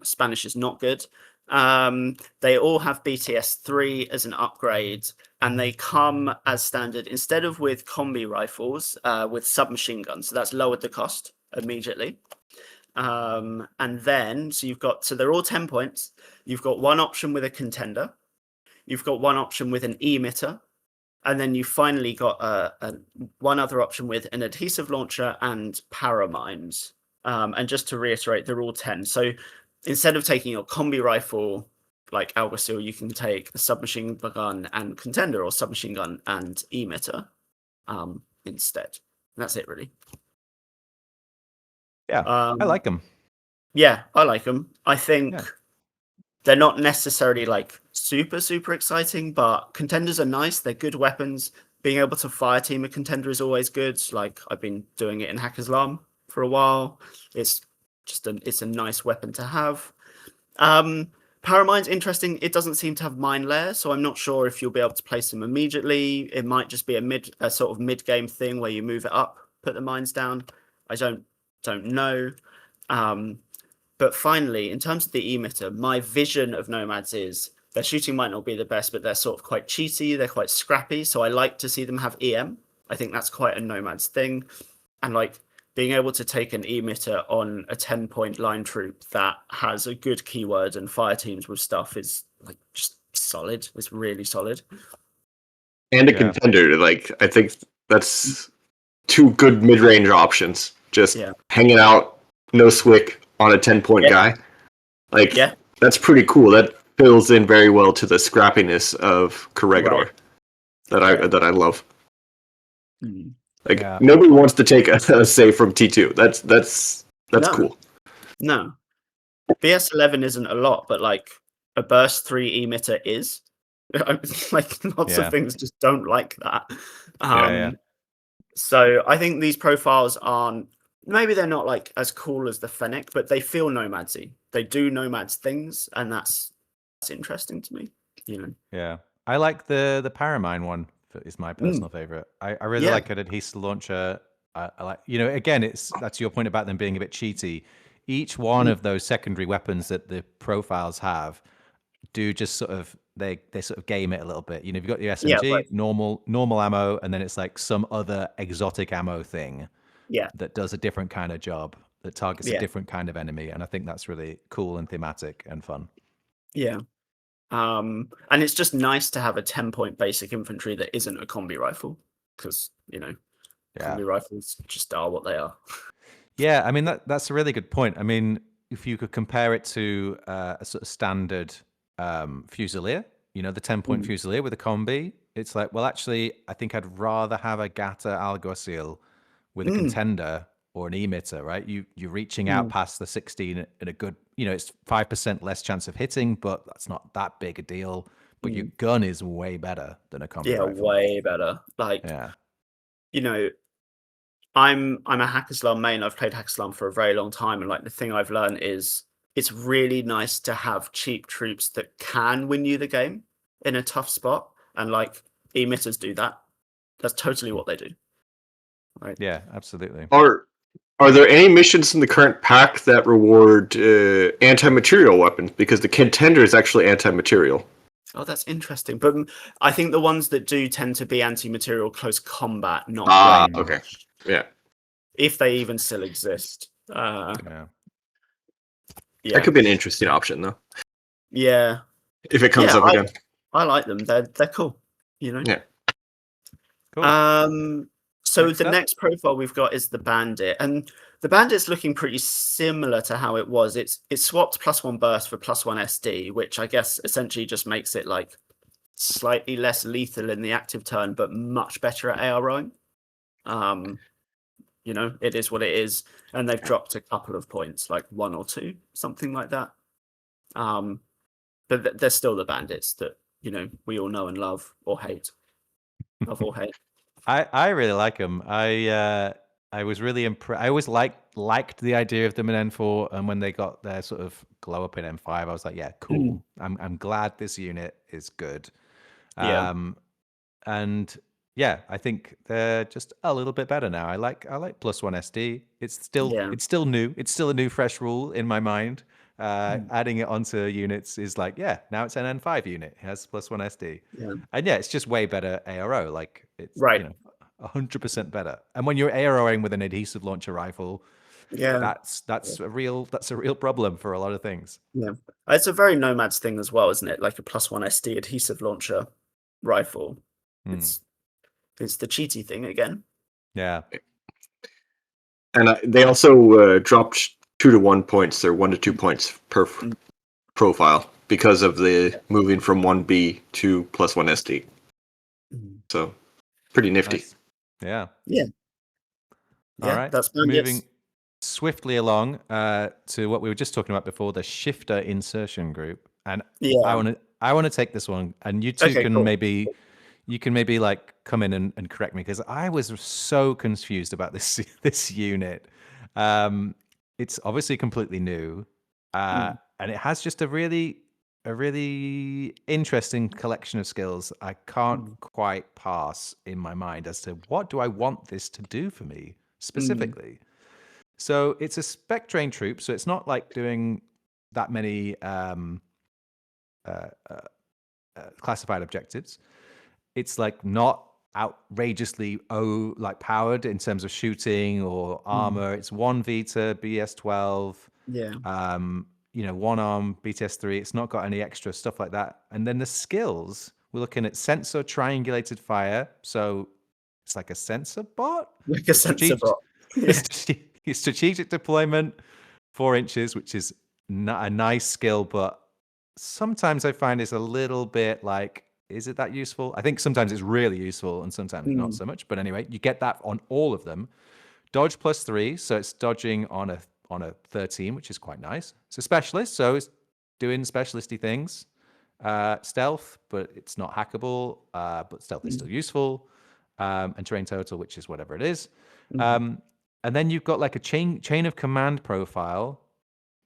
Spanish is not good. They all have BTS 3 as an upgrade, and they come as standard instead of with combi rifles with submachine guns. So that's lowered the cost immediately. And then so they're all 10 points. You've got one option with a contender. You've got one option with an emitter. And then you finally got one other option with an adhesive launcher and paramines. And just to reiterate, they're all 10. So instead of taking your combi rifle like Alguacil, you can take a submachine gun and contender, or submachine gun and emitter instead. And that's it, really. Yeah, I like them. Yeah, I like them. I think they're not necessarily like super, super exciting, but contenders are nice. They're good weapons. Being able to fire team a contender is always good. Like, I've been doing it in Hackers-Lam for a while. It's just it's a nice weapon to have. Paramine's interesting. It doesn't seem to have mine layer, so I'm not sure if you'll be able to place them immediately. It might just be a sort of mid-game thing where you move it up, put the mines down. I don't know. But finally, in terms of the emitter, my vision of Nomads is their shooting might not be the best, but they're sort of quite cheaty. They're quite scrappy. So I like to see them have EM. I think that's quite a Nomads thing. And like being able to take an emitter on a 10-point line troop that has a good keyword and fire teams with stuff is like just solid. It's really solid. And a contender. Like, I think that's two good mid-range options. Just hanging out, no swick on a 10-point guy. Like, that's pretty cool. That fills in very well to the scrappiness of Corregidor that I love. Like, nobody wants to take a save from T2. That's cool. No. BS11 isn't a lot, but like a burst 3 emitter is. Like lots of things just don't like that. So I think these profiles aren't, maybe they're not like as cool as the Fennec, but they feel Nomadsy. They do Nomads things, and that's interesting to me. You know. Yeah, I like the Paramine one. Is my personal favorite. I really like an adhesive launcher. I like, again, that's your point about them being a bit cheaty. Each one of those secondary weapons that the profiles have do just sort of they sort of game it a little bit. You've got your SMG, normal ammo, and then it's like some other exotic ammo thing that does a different kind of job, that targets a different kind of enemy. And I think that's really cool and thematic and fun. Yeah. And it's just nice to have a 10-point basic infantry that isn't a combi rifle, because combi rifles just are what they are. Yeah, I mean that's a really good point. I mean, if you could compare it to a sort of standard Fusilier, the 10-point Fusilier with a combi, it's like, well, actually, I think I'd rather have a Gata Alguacil with a contender or an emitter, right? You're reaching out past the 16 in a good, it's 5% less chance of hitting, but that's not that big a deal. But your gun is way better than a combi rifle. Way better. Like, I'm a Hackers-Lam main. I've played Hackers-Lam for a very long time, and like the thing I've learned is it's really nice to have cheap troops that can win you the game in a tough spot, and like emitters do that. That's totally what they do. Right? Yeah, absolutely. Are there any missions in the current pack that reward anti-material weapons? Because the contender is actually anti-material. Oh, that's interesting. But I think the ones that do tend to be anti-material close combat, not range. Okay. Yeah. If they even still exist. That could be an interesting option, though. Yeah. If it comes up again. I like them. They're cool. Yeah. Cool. So the next profile we've got is the Bandit, and the Bandit's looking pretty similar to how it was. It's swapped +1 burst for +1 SD, which I guess essentially just makes it like slightly less lethal in the active turn, but much better at AR rowing. It is what it is, and they've dropped a couple of points, like 1 or 2, something like that. but they're still the bandits that we all know and love or hate. Love or hate. I really like them. I was really impressed. I always liked the idea of them in N4, and when they got their sort of glow up in N5, I was like, yeah, cool. I'm glad this unit is good. Yeah. And yeah, I think they're just a little bit better now. I like +1 SD. It's still new. It's still a new fresh rule in my mind. Adding it onto units is like, yeah, now it's an N5 unit. It has +1 SD. Yeah. And yeah, it's just way better ARO. Like it's Right. 100% better. And when you're AROing with an adhesive launcher rifle, that's a real problem for a lot of things. Yeah. It's a very Nomad's thing as well, isn't it? Like a +1 SD adhesive launcher rifle. It's the cheaty thing again. Yeah. And they also dropped 2 to 1 points, or 1 to 2 points per profile because of the moving from 1B to +1 SD. So pretty nifty. Nice. Yeah. Yeah. All right. That's moving swiftly along to what we were just talking about before, the shifter insertion group. And I want to take this one, and you two can maybe like come in and correct me, because I was so confused about this unit. It's obviously completely new, and it has just a really interesting collection of skills I can't quite pass in my mind as to what do I want this to do for me specifically. So it's a spec train troop, so it's not like doing that many classified objectives. It's like not outrageously powered in terms of shooting or armor. It's 1 Vita BS12. Yeah. 1 arm BTS3. It's not got any extra stuff like that. And then the skills, we're looking at sensor triangulated fire. So it's like a sensor bot. Like a sensor bot. Strategic deployment, 4 inches, which is a nice skill, but sometimes I find it's a little bit like, is it that useful? I think sometimes it's really useful and sometimes not so much. But anyway, you get that on all of them. Dodge +3, so it's dodging on a 13, which is quite nice. It's a specialist, so it's doing specialisty things. Stealth, but it's not hackable. But stealth is still useful. And terrain total, which is whatever it is. And then you've got like a chain of command profile,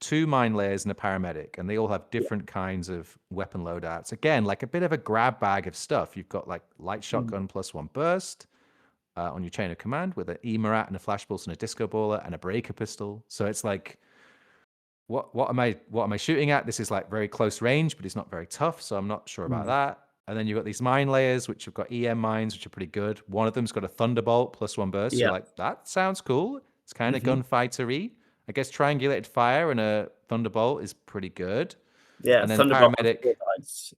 2 mine layers and a paramedic, and they all have different kinds of weapon loadouts. Again, like a bit of a grab bag of stuff. You've got like light shotgun +1 burst on your chain of command with an E-Marat and a flash pulse and a disco baller and a breaker pistol. So it's like, what am I shooting at? This is like very close range, but it's not very tough, so I'm not sure about that. And then you've got these mine layers, which have got EM mines, which are pretty good. One of them's got a thunderbolt +1 burst. So you're like, that sounds cool. It's kind of gunfighter-y. I guess triangulated fire and a thunderbolt is pretty good. Yeah, and then thunderbolt paramedic,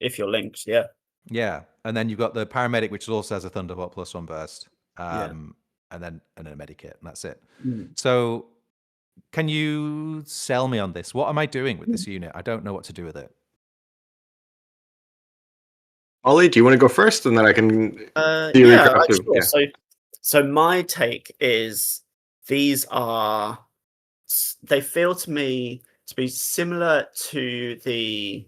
if you're linked. Yeah, and then you've got the paramedic, which also has a thunderbolt +1 burst, and then a medikit, and that's it. So, can you sell me on this? What am I doing with this unit? I don't know what to do with it. Oli, do you want to go first, and then I can? Sure. So my take is they feel to me to be similar to the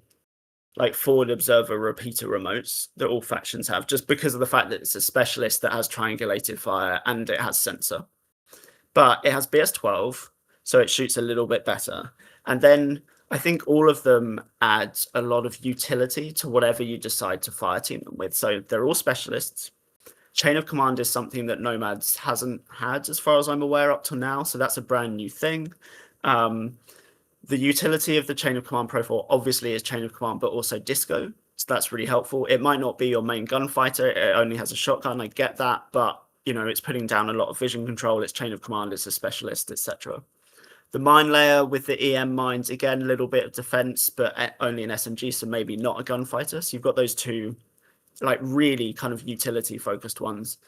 like forward observer repeater remotes that all factions have, just because of the fact that it's a specialist that has triangulated fire and it has sensor. But it has BS12, so it shoots a little bit better. And then I think all of them add a lot of utility to whatever you decide to fire team them with. So they're all specialists. Chain of command is something that Nomads hasn't had, as far as I'm aware, up till now. So that's a brand new thing. The utility of the chain of command profile obviously is chain of command, but also disco. So that's really helpful. It might not be your main gunfighter. It only has a shotgun. I get that. But, it's putting down a lot of vision control. It's chain of command. It's a specialist, etc. The mine layer with the EM mines, again, a little bit of defense, but only an SMG, so maybe not a gunfighter. So you've got those two like really kind of utility focused ones.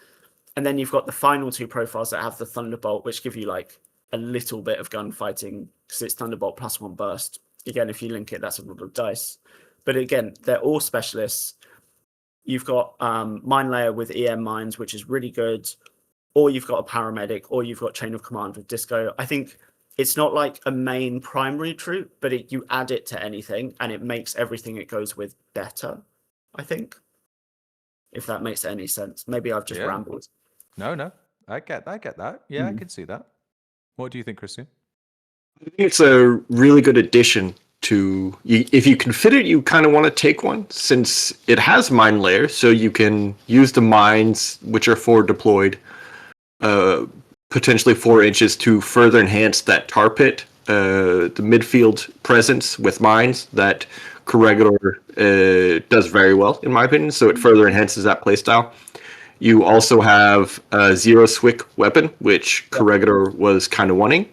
And then you've got the final 2 profiles that have the Thunderbolt, which give you like a little bit of gunfighting because it's Thunderbolt +1 burst. Again, if you link it, that's a roll of dice. But again, they're all specialists. You've got mine layer with EM mines, which is really good. Or you've got a paramedic, or you've got chain of command with disco. I think it's not like a main primary troop, but you add it to anything and it makes everything it goes with better, I think. If that makes any sense. Maybe I've just rambled. No, I get that. Yeah, I can see that. What do you think, Kristian? I think it's a really good addition to if you can fit it, you kind of want to take one since it has mine layer, so you can use the mines which are forward deployed, potentially 4 inches to further enhance that tar pit, the midfield presence with mines that Corregidor does very well, in my opinion. So it further enhances that playstyle. You also have a zero swick weapon, which Corregidor was kind of wanting,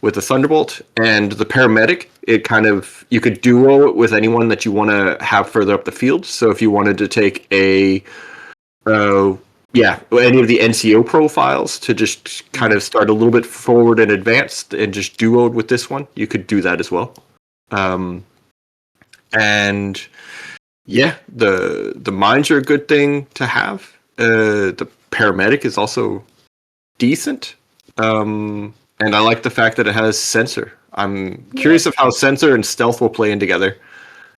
with the Thunderbolt, and the Paramedic. It kind of, you could duo it with anyone that you want to have further up the field. So if you wanted to take any of the NCO profiles to just kind of start a little bit forward and advanced and just duoed with this one, you could do that as well. And yeah, the mines are a good thing to have. The Paramedic is also decent. And I like the fact that it has sensor. I'm curious of how sensor and stealth will play in together.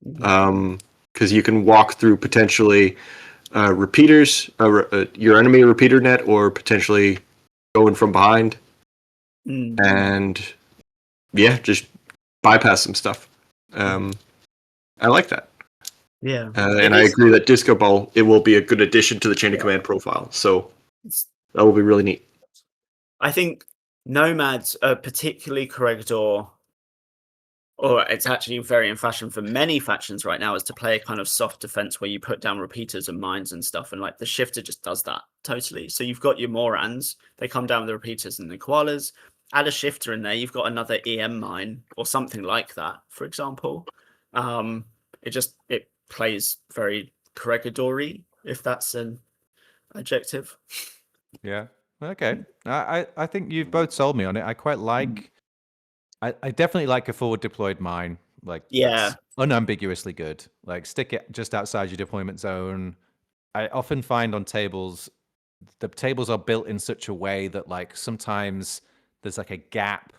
Because you can walk through potentially repeaters, your enemy repeater net, or potentially going from behind. And yeah, just bypass some stuff. I like that. Yeah. And I agree that Disco Ball, it will be a good addition to the chain of command profile. So that will be really neat. I think Nomads, particularly Corregidor, or it's actually very in fashion for many factions right now, is to play a kind of soft defense where you put down repeaters and mines and stuff, and like the shifter just does that totally. So you've got your Morans, they come down with the repeaters and the koalas. Add a shifter in there, you've got another EM mine or something like that, for example. It plays very Corregidor-y, if that's an adjective. Yeah. Okay. I think you've both sold me on it. I quite like. I definitely like a forward deployed mine. Like, that's unambiguously good. Like, stick it just outside your deployment zone. I often find on tables, the tables are built in such a way that like sometimes there's like a gap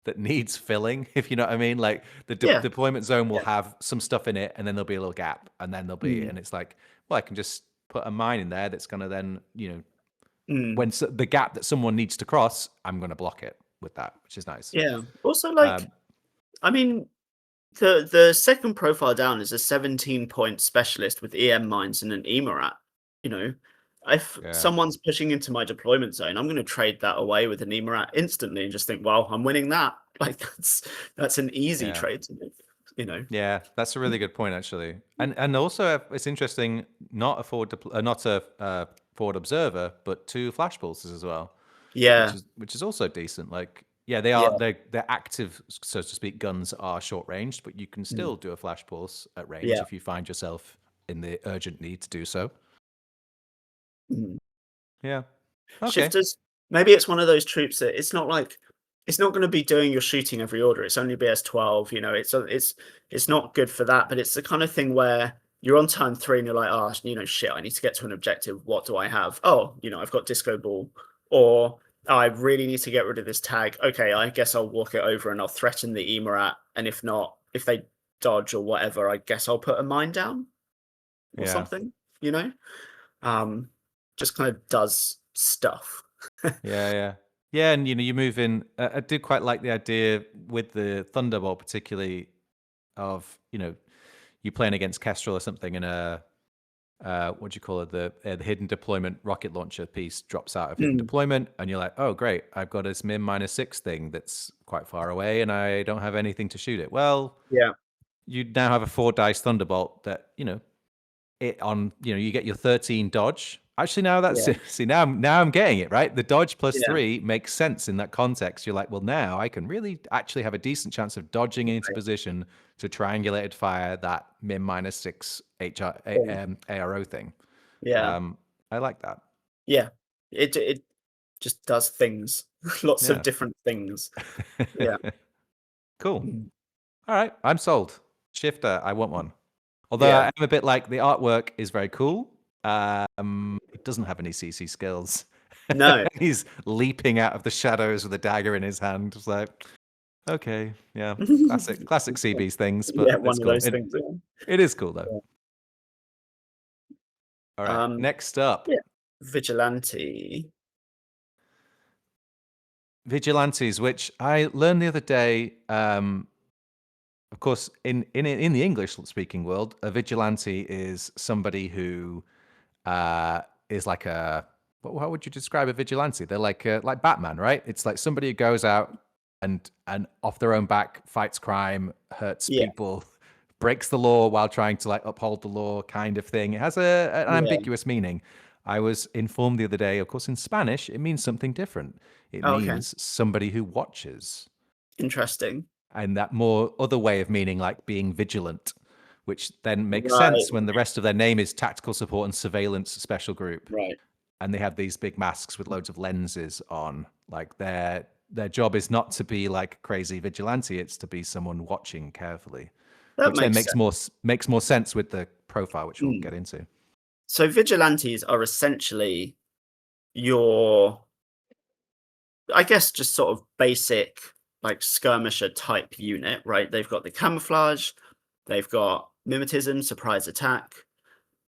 that needs filling, if you know what I mean. Like the deployment zone will have some stuff in it, and then there'll be a little gap, and then there'll be, and it's like, well, I can just put a mine in there that's gonna then, when the gap that someone needs to cross, I'm gonna block it with that, which is nice. Yeah. Also, like, I mean, the second profile down is a 17-point specialist with EM mines and an EMORAT. If someone's pushing into my deployment zone, I'm going to trade that away with an EMORAT instantly and just think, well, I'm winning that. Like that's an easy trade to make. Yeah, that's a really good point actually. And also it's interesting, not a forward observer, but 2 flash pulses as well. Yeah, which is also decent. Like, they are they're active, so to speak. Guns are short ranged, but you can still do a flash pulse at range if you find yourself in the urgent need to do so. Yeah. Okay. Shifters. Maybe it's one of those troops that it's not going to be doing your shooting every order. It's only BS12. It's not good for that. But it's the kind of thing where you're on turn 3 and you're like, oh, shit, I need to get to an objective. What do I have? Oh, I've got Disco Ball, or I really need to get rid of this tag. Okay, I guess I'll walk it over and I'll threaten the EMORAT. And if not, if they dodge or whatever, I guess I'll put a mine down or something. Just kind of does stuff. Yeah, and you move in. I do quite like the idea with the Thunderbolt, particularly of you playing against Kestrel or something, and what do you call it? The hidden deployment rocket launcher piece drops out of hidden deployment, and you're like, oh great, I've got this -6 thing that's quite far away, and I don't have anything to shoot it. Well, you now have a 4 dice Thunderbolt that you get your 13 dodge. Actually, now that's see now I'm getting it right. The dodge plus 3 makes sense in that context. You're like, well, now I can really actually have a decent chance of dodging into position to triangulated fire that -6 ARO thing. Yeah, I like that. Yeah, it just does things, lots of different things. Yeah, Cool. All right, I'm sold. Shifter, I want one. Although I am a bit like, the artwork is very cool. It doesn't have any CC skills. No. He's leaping out of the shadows with a dagger in his hand. It's like, Okay, yeah, classic CB's things, but Yeah, it's one of cool. those things. Yeah. It is cool though. Yeah. All right, next up, yeah. Vigilante. vigilantes, which I learned the other day. Of course, in the English-speaking world, a vigilante is somebody who is like a how would you describe a vigilante? They're like Batman, right? It's like somebody who goes out and off their own back fights crime, hurts Yeah. people, breaks the law while trying to like uphold the law, kind of thing. It has an ambiguous meaning. I was informed the other day, of course, in Spanish, it means something different. It Okay. means somebody who watches. Interesting. And that more other way of meaning like being vigilant, which then makes Right. sense when the rest of their name is Tactical Support and Surveillance Special Group. Right. And they have these big masks with loads of lenses on. Like their job is not to be like crazy vigilante, it's to be someone watching carefully. That Which then makes makes more sense with the profile, which we'll get into. So vigilantes are essentially your, I guess, just sort of basic like skirmisher type unit, right? They've got the camouflage, they've got mimetism, surprise attack,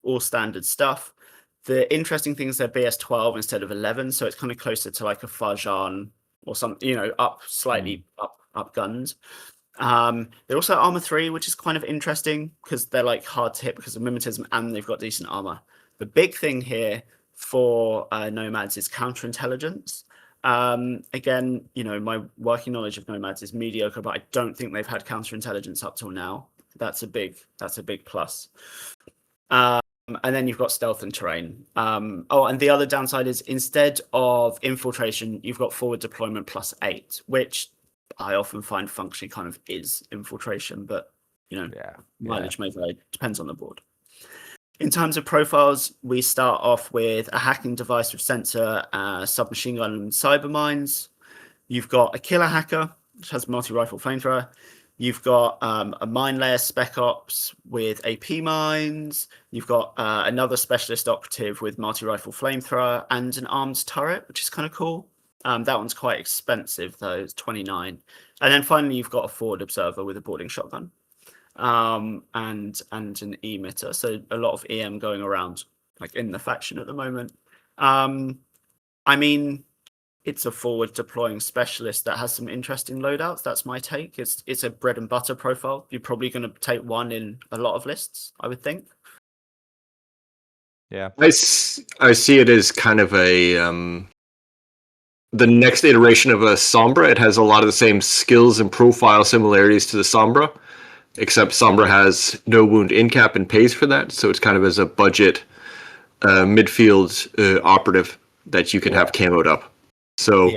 all standard stuff. The interesting thing is they're BS12 instead of 11, so it's kind of closer to like a Fajan or something, up slightly up guns. They're also armor 3, which is kind of interesting because they're like hard to hit because of mimetism and they've got decent armor. The big thing here for Nomads is counterintelligence. Again, my working knowledge of Nomads is mediocre, but I don't think they've had counterintelligence up till now. That's a big plus. And then you've got stealth and terrain. And the other downside is instead of infiltration, you've got forward deployment +8, which I often find functionally kind of is infiltration, but mileage may vary, depends on the board. In terms of profiles, we start off with a hacking device with sensor, submachine gun, and cyber mines. You've got a killer hacker, which has multi-rifle flamethrower. You've got a mine layer spec ops with AP mines. You've got another specialist operative with multi-rifle flamethrower and an armed turret, which is kind of cool. That one's quite expensive though, it's 29. And then finally, you've got a forward observer with a boarding shotgun. And an emitter, so a lot of EM going around like in the faction at the moment. I mean, it's a forward deploying specialist that has some interesting loadouts. That's my take. It's a bread and butter profile. You're probably going to take one in a lot of lists, I would think. Yeah, I see it as kind of a the next iteration of a Sombra. It has a lot of the same skills and profile similarities to the Sombra, except Sombra has no wound in cap and pays for that. So it's kind of as a budget midfield operative that you can have camoed up. So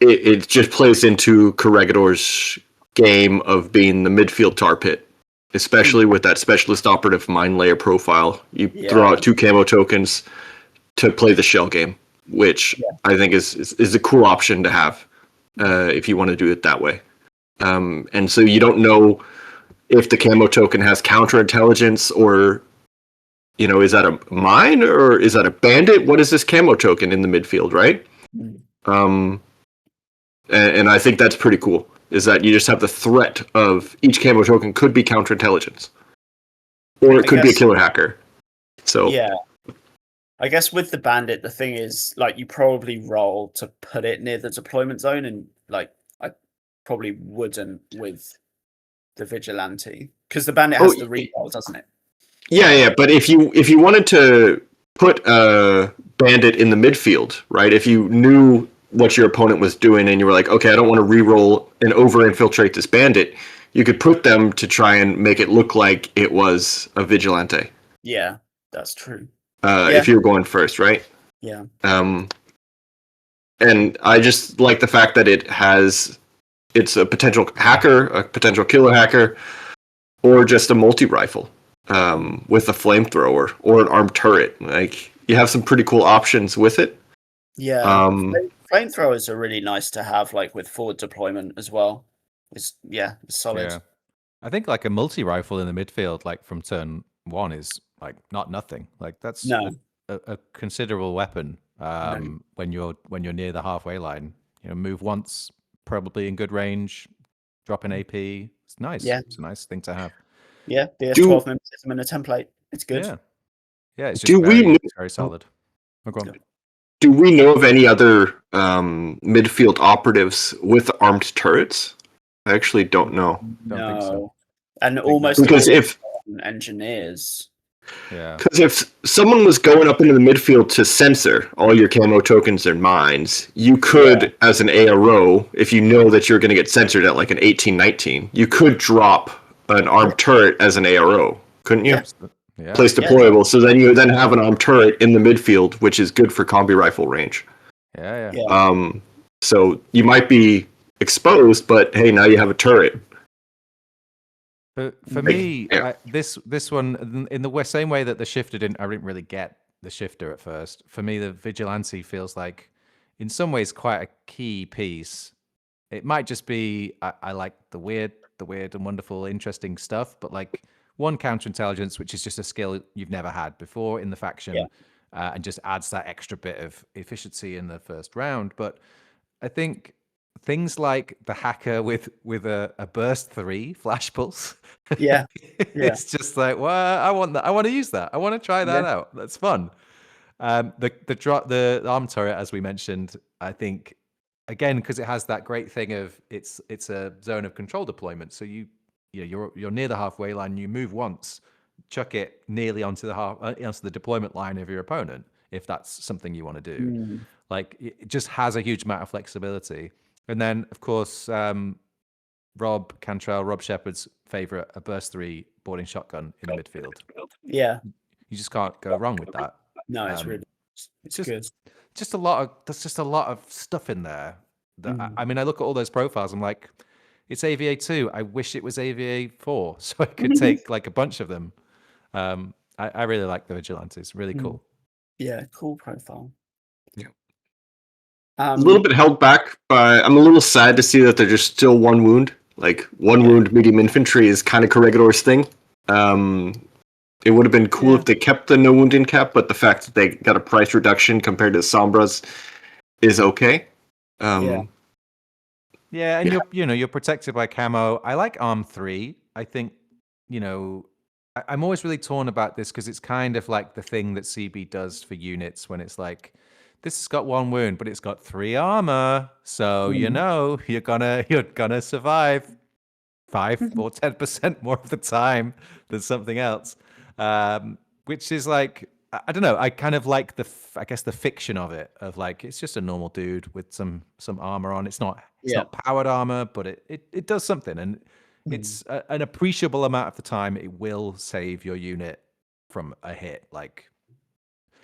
it just plays into Corregidor's game of being the midfield tar pit, especially with that specialist operative mine layer profile. You throw out 2 camo tokens to play the shell game, which I think is a cool option to have if you want to do it that way. And so you don't know if the camo token has counterintelligence or, is that a mine or is that a bandit? What is this camo token in the midfield, right? And I think that's pretty cool, is that you just have the threat of each camo token could be counterintelligence. Or it could be a killer hacker. So I guess with the bandit, the thing is, like, you probably roll to put it near the deployment zone, and like I probably wouldn't with the vigilante, because the bandit has the reroll, doesn't it? Yeah. But if you wanted to put a bandit in the midfield, right? If you knew what your opponent was doing and you were like, okay, I don't want to reroll and over-infiltrate this bandit, you could put them to try and make it look like it was a vigilante. Yeah, that's true. If you were going first, right? Yeah. And I just like the fact that it's a potential hacker, a potential killer hacker, or just a multi-rifle with a flamethrower or an armed turret. Like, you have some pretty cool options with it. Yeah. Flamethrowers are really nice to have, like, with forward deployment as well. It's solid. Yeah. I think like a multi-rifle in the midfield, like from turn 1, is like not nothing. Like that's a considerable weapon when you're near the halfway line. Move once, probably in good range, drop an AP. It's nice. Yeah. It's a nice thing to have. Yeah, BS12 mimetism in a template. It's good. Yeah, it's just Do we know- very solid. Oh, go on. Do we know of any other midfield operatives with armed turrets? I actually don't know. Don't think so. And think almost Because if engineers. Yeah. Because if someone was going up into the midfield to censor all your camo tokens and mines, you could, as an ARO, if you know that you're going to get censored at like an 18-19, you could drop an armed turret as an ARO, couldn't you? Yeah. Place deployable, so then you then have an armed turret in the midfield, which is good for combi rifle range. Yeah. So you might be exposed, but hey, now you have a turret. For me, this one in the same way that the shifter I didn't really get the shifter at first. For me, the vigilante feels like, in some ways, quite a key piece. It might just be I like the weird and wonderful, interesting stuff, but like one, counterintelligence, which is just a skill you've never had before in the faction, and just adds that extra bit of efficiency in the first round. But I think things like the hacker with a burst 3 flash pulse. It's just like, well, I want that. I want to use that. I want to try that out. That's fun. The arm turret, as we mentioned, I think, again, because it has that great thing of it's a zone of control deployment. So you're near the halfway line. You move once, chuck it nearly onto the deployment line of your opponent, if that's something you want to do. Like, it just has a huge amount of flexibility. And then, of course, Rob Shepard's favorite, a burst 3 boarding shotgun in the midfield. Yeah, you just can't go wrong with that. No, it's really it's good. There's just a lot of stuff in there. That I mean, I look at all those profiles. I'm like, it's AVA 2. I wish it was AVA 4, so I could take like a bunch of them. I really like the Vigilantes. Really cool. Yeah, cool profile. Yeah. A little bit held back by. I'm a little sad to see that they're just still one wound. Like one wound medium infantry is kind of Corregidor's thing. It would have been cool if they kept the no wound in cap, but the fact that they got a price reduction compared to Sombras is okay. And you're protected by camo. I like Arm 3. I think, I'm always really torn about this because it's kind of like the thing that CB does for units when it's like, this has got 1 wound, but it's got 3 armor, so you're gonna survive 5 or 10% more of the time than something else. Which is like, I don't know. I kind of like the fiction of it, of like, it's just a normal dude with some armor on. It's not powered armor, but it does something, and it's an appreciable amount of the time it will save your unit from a hit. Like,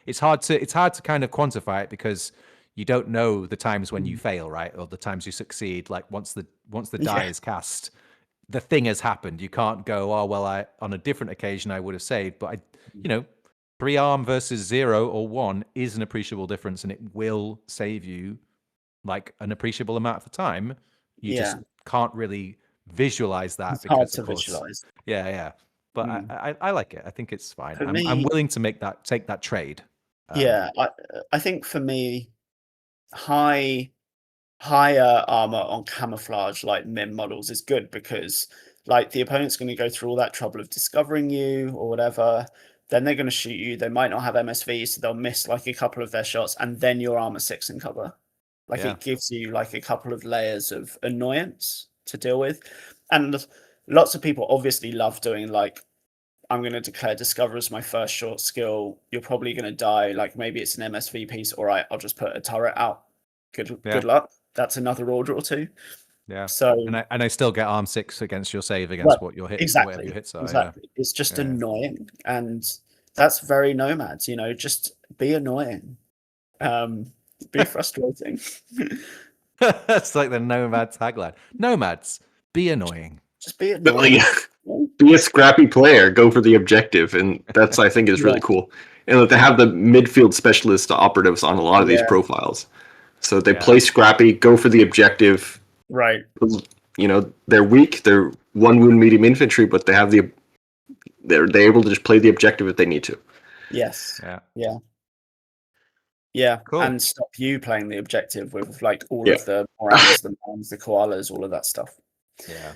it's hard to kind of quantify it because you don't know the times when you fail, right, or the times you succeed. Like once the die is cast, the thing has happened. You can't go, oh well, on a different occasion I would have saved, but 3 arm versus 0 or 1 is an appreciable difference, and it will save you like an appreciable amount of the time. You just can't really visualize that. It's because hard to of course, visualize. Yeah. But I like it. I think it's fine. I'm willing to take that trade. I think for me, higher armor on camouflage like MIM models is good because like the opponent's going to go through all that trouble of discovering you or whatever. Then they're going to shoot you. They might not have MSV, so they'll miss like a couple of their shots, and then you're armor 6 in cover. Like it gives you like a couple of layers of annoyance to deal with. And lots of people obviously love doing like, I'm going to declare Discover as my first short skill. You're probably going to die. Like maybe it's an MSV piece. All right, I'll just put a turret out. Good luck. That's another order or 2. Yeah. So and I still get arm 6 against your save against what your hit, whatever your hits are. Exactly. Yeah. It's just annoying, and that's very Nomads. Just be annoying. Be frustrating. That's like the Nomad tagline. Nomads, be annoying. Just be annoying. Be a scrappy player. Go for the objective, and that's I think is really cool. And that they have the midfield specialist operatives on a lot of these profiles, so they play scrappy, go for the objective. Right. They're weak. They're 1 wound medium infantry, but they have they're able to just play the objective if they need to. Yes. Yeah. Yeah, Cool. and stop you playing the objective with like all Yeah. of the morans, the mons, the koalas, all of that stuff. Yeah.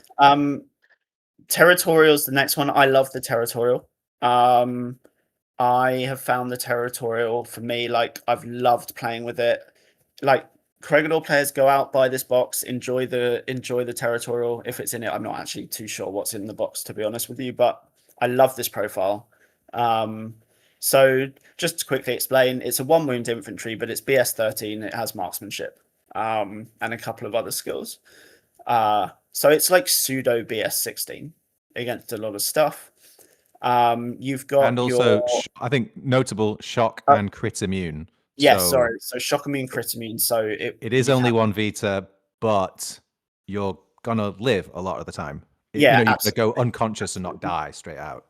Territorial's the next one. I love the territorial. I have found the territorial for me, like I've loved playing with it. Like Corregidor players go out, buy this box, enjoy the territorial. If it's in it, I'm not actually too sure what's in the box, to be honest with you, but I love this profile. So just to quickly explain, it's a 1 wound infantry, but it's BS 13. It has marksmanship, and a couple of other skills. So it's like pseudo BS 16 against a lot of stuff. You've got And also, I think notable shock and crit immune. Yes, So sorry. So shock immune, crit immune. So it is only 1 Vita, but you're gonna live a lot of the time. Yeah, you absolutely. go unconscious and not die straight out.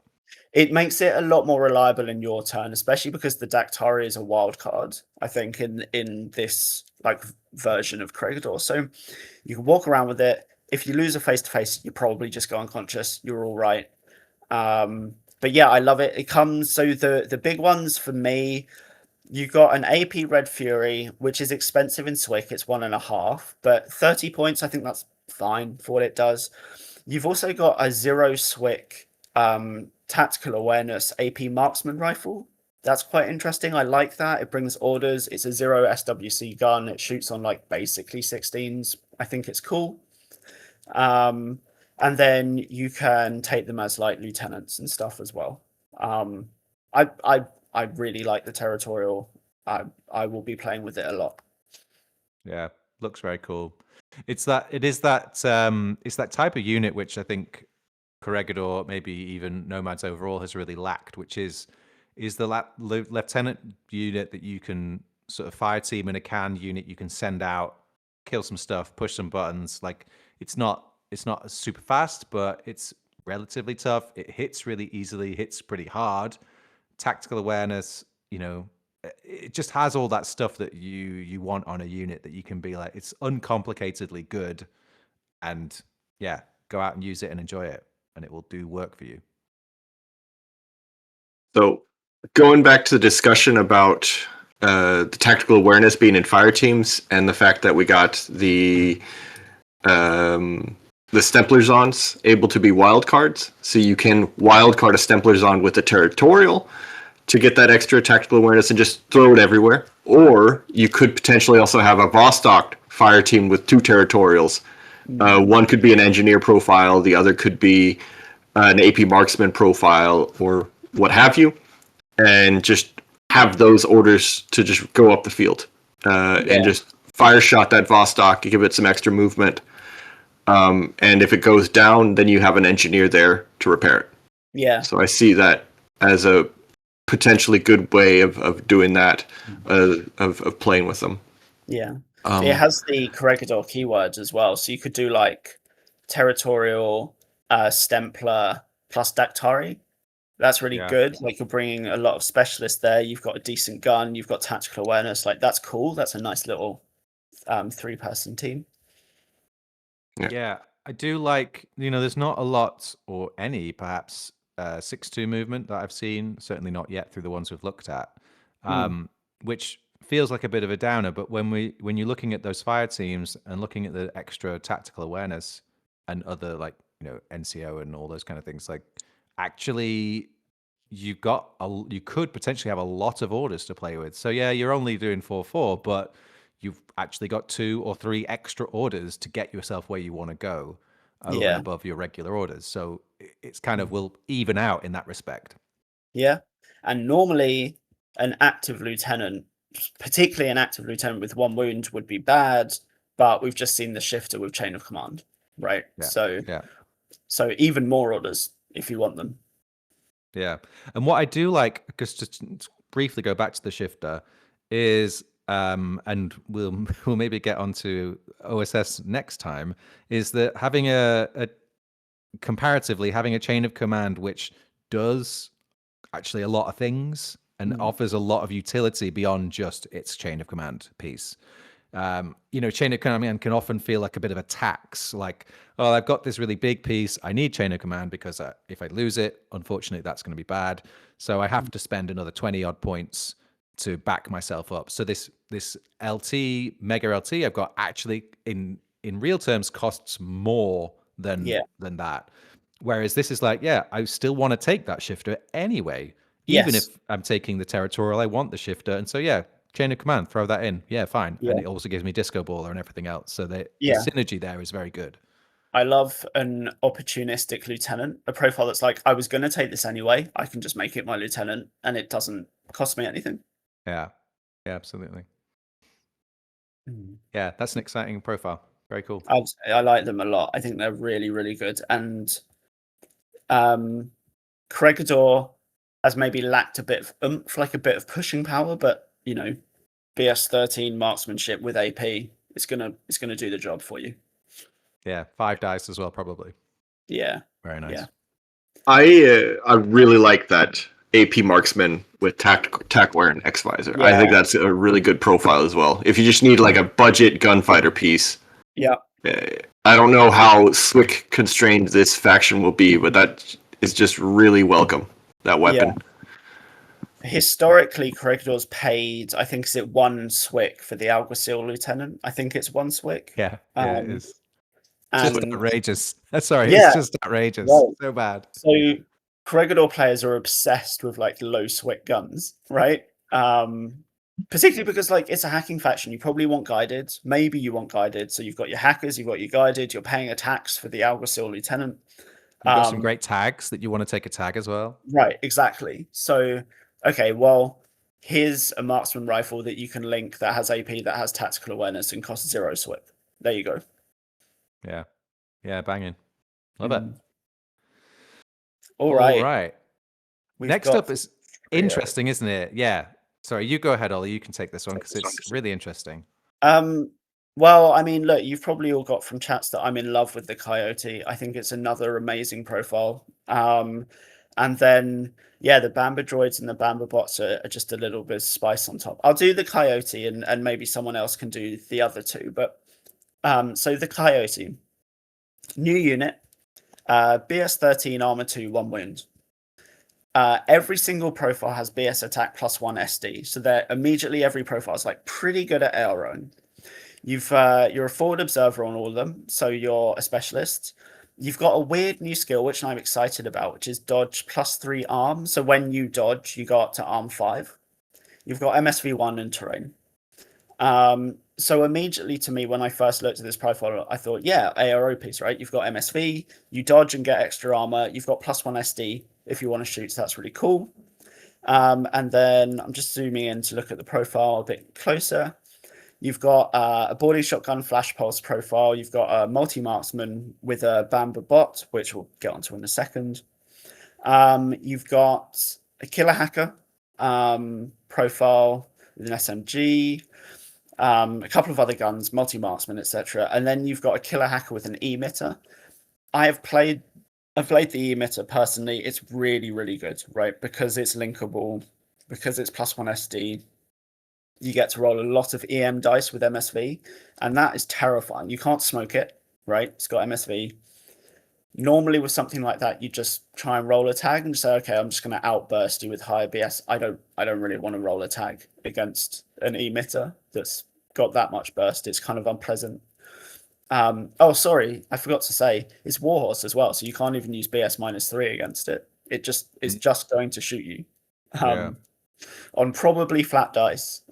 It makes it a lot more reliable in your turn, especially because the Dactari is a wild card, I think, in this like version of Corregidor. So you can walk around with it. If you lose a face-to-face, you probably just go unconscious. You're all right. But yeah, I love it. It comes, so the big ones for me, you got an AP Red Fury, which is expensive in Swick. It's 1.5, but 30 points, I think that's fine for what it does. You've also got a 0 Swick tactical awareness AP marksman rifle. That's quite interesting. I like that. It brings orders. It's a 0 SWC gun. It shoots on like basically 16s. I think it's cool. And then you can take them as like lieutenants and stuff as well. I really like the territorial. I will be playing with it a lot. Yeah, looks very cool. It's that type of unit which I think Corregidor, maybe even Nomads overall, has really lacked, which is the lieutenant unit that you can sort of fire team in a canned unit. You can send out, kill some stuff, push some buttons. Like it's not super fast, but it's relatively tough. It hits really easily, hits pretty hard. Tactical awareness, it just has all that stuff that you want on a unit, that you can be like, it's uncomplicatedly good, and yeah, go out and use it and enjoy it, and it will do work for you. So going back to the discussion about the tactical awareness being in fire teams, and the fact that we got the Stemplers able to be wild cards, so you can wild card a Stemplers with the territorial to get that extra tactical awareness and just throw it everywhere. Or you could potentially also have a Vostok fire team with 2 territorials. One could be an engineer profile, the other could be an AP marksman profile, or what have you, and just have those orders to just go up the field and just fire shot that Vostok, give it some extra movement. And if it goes down, then you have an engineer there to repair it. Yeah. So I see that as a potentially good way of doing that, of playing with them. Yeah. It has the Corregidor keywords as well. So you could do like territorial, Stempler plus Dactari. That's really good. Like you're bringing a lot of specialists there. You've got a decent gun. You've got tactical awareness. Like that's cool. That's a nice little 3-person team. Yeah, I do like, there's not a lot or any perhaps 6-2 movement that I've seen, certainly not yet through the ones we've looked at, which feels like a bit of a downer. But when you're looking at those fire teams and looking at the extra tactical awareness and other, like, NCO and all those kind of things, like actually you could potentially have a lot of orders to play with. So yeah, you're only doing 4/4, but you've actually got 2 or 3 extra orders to get yourself where you want to go over and above your regular orders. So it's kind of will even out in that respect. Yeah. And normally an active lieutenant, particularly an active lieutenant with 1 wound, would be bad, but we've just seen the shifter with chain of command, right? Yeah. So even more orders if you want them. Yeah. And what I do like, because just briefly go back to the shifter, is and we'll maybe get onto OSS next time, is that having comparatively having a chain of command which does actually a lot of things and offers a lot of utility beyond just its chain of command piece. Chain of command can often feel like a bit of a tax, like, oh, I've got this really big piece, I need chain of command because if I lose it, unfortunately, that's going to be bad. So I have to spend another 20 odd points to back myself up. So this LT, Mega LT, I've got actually in real terms costs more than that. Whereas this is like, yeah, I still want to take that shifter anyway. Even Yes. if I'm taking the territorial, I want the shifter. And so, yeah, chain of command, throw that in. Yeah, fine. Yeah. And it also gives me disco baller and everything else. So the Yeah. synergy there is very good. I love an opportunistic lieutenant, a profile that's like, I was going to take this anyway. I can just make it my lieutenant and it doesn't cost me anything. Yeah. Yeah, absolutely. Mm. Yeah, that's an exciting profile. Very cool. I like them a lot. I think they're really, really good. And Corregidor has maybe lacked a bit of oomph, like a bit of pushing power, but you know, BS13 marksmanship with AP, it's gonna do the job for you. Yeah, 5 dice as well, probably. Yeah. Very nice. Yeah. I really like that AP marksman with tackware and X visor. I think that's a really good profile as well. If you just need like a budget gunfighter piece. Yeah. I don't know how Swick constrained this faction will be, but that is just really welcome. That weapon. Yeah. Historically, Corregidor's paid, I think, is it 1 Swick for the Alguacil lieutenant? I think it's 1 Swick. Yeah, it is. And Just outrageous. Sorry, yeah, it's just outrageous. right. So bad. So Corregidor players are obsessed with like low Swick guns, right? Particularly because like it's a hacking faction. You probably want guided. Maybe you want guided. So you've got your hackers, you've got your guided, you're paying a tax for the Alguacil lieutenant. You've got some great tags that you want to take a tag as well. Right, exactly. So, okay, well, here's a marksman rifle that you can link that has AP, that has tactical awareness, and costs 0 Swick. There you go. Yeah. Yeah, banging. Love it. All right. Next up is interesting, isn't it? Yeah. Sorry, you go ahead, Ollie. You can take this one because it's really interesting. Well, I mean, look, you've probably all got from chats that I'm in love with the Coyote. I think it's another amazing profile. And then, yeah, the Bamba droids and the Bamba bots are just a little bit of spice on top. I'll do the Coyote and maybe someone else can do the other two. But so the Coyote, new unit, BS13 armor 2, 1 wound. Every single profile has BS attack plus 1 SD. So they're immediately every profile is like pretty good at AROing. You're a forward observer on all of them, so you're a specialist. You've got a weird new skill, which I'm excited about, which is dodge plus 3 arm. So when you dodge, you go up to arm 5. You've got MSV1 and terrain. So immediately to me, when I first looked at this profile, I thought, yeah, ARO piece, right? You've got MSV, you dodge and get extra armor. You've got plus 1 SD if you want to shoot, so that's really cool. And then I'm just zooming in to look at the profile a bit closer. You've got a boarding shotgun flash pulse profile. You've got a multi-marksman with a Bamba bot, which we'll get onto in a second. You've got a killer hacker profile with an SMG, a couple of other guns, multi-marksman, etc. And then you've got a killer hacker with an emitter. I've played the emitter personally. It's really, really good, right? Because it's linkable, because it's plus 1 SD. You get to roll a lot of EM dice with MSV, and that is terrifying. You can't smoke it, right? It's got MSV. Normally with something like that, you just try and roll a tag and say, okay, I'm just going to outburst you with higher BS. I don't really want to roll a tag against an emitter that's got that much burst. It's kind of unpleasant. Oh, sorry, I forgot to say, it's Warhorse as well, so you can't even use BS -3 against it. It's just going to shoot you. On probably flat dice,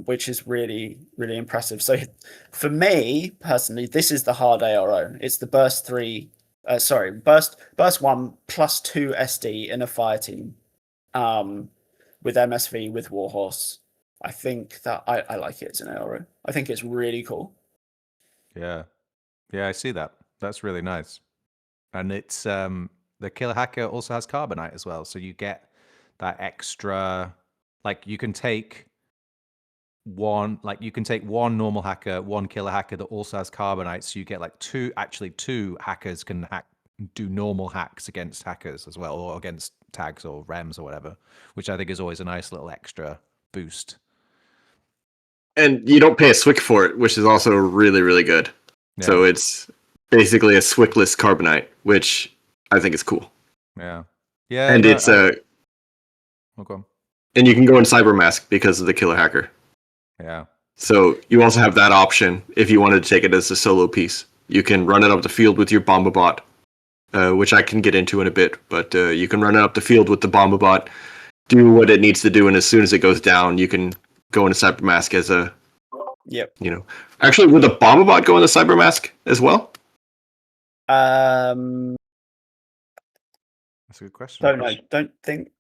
which is really, really impressive. So for me personally, this is the hard ARO. It's the burst 3, burst 1 plus 2 SD in a fire team, with MSV with Warhorse. I think that I like it as an ARO. I think it's really cool. Yeah, I see that. That's really nice. And it's the killer hacker also has carbonite as well, so you get that extra. Like you can take one normal hacker, one killer hacker that also has carbonite, so you get like two hackers can do normal hacks against hackers as well, or against tags or rems or whatever, which I think is always a nice little extra boost. And you don't pay a Swick for it, which is also really, really good. Yeah. So it's basically a Swickless carbonite, which I think is cool. Yeah. And it's okay. And you can go in Cyber Mask because of the Killer Hacker. Yeah. So you also have that option if you wanted to take it as a solo piece. You can run it up the field with your Bombabot, which I can get into in a bit. But you can run it up the field with the Bombabot, do what it needs to do, and as soon as it goes down, you can go into Cyber Mask as a... Yep. Actually, would the Bombabot go into Cyber Mask as well? That's a good question. Don't know. Don't think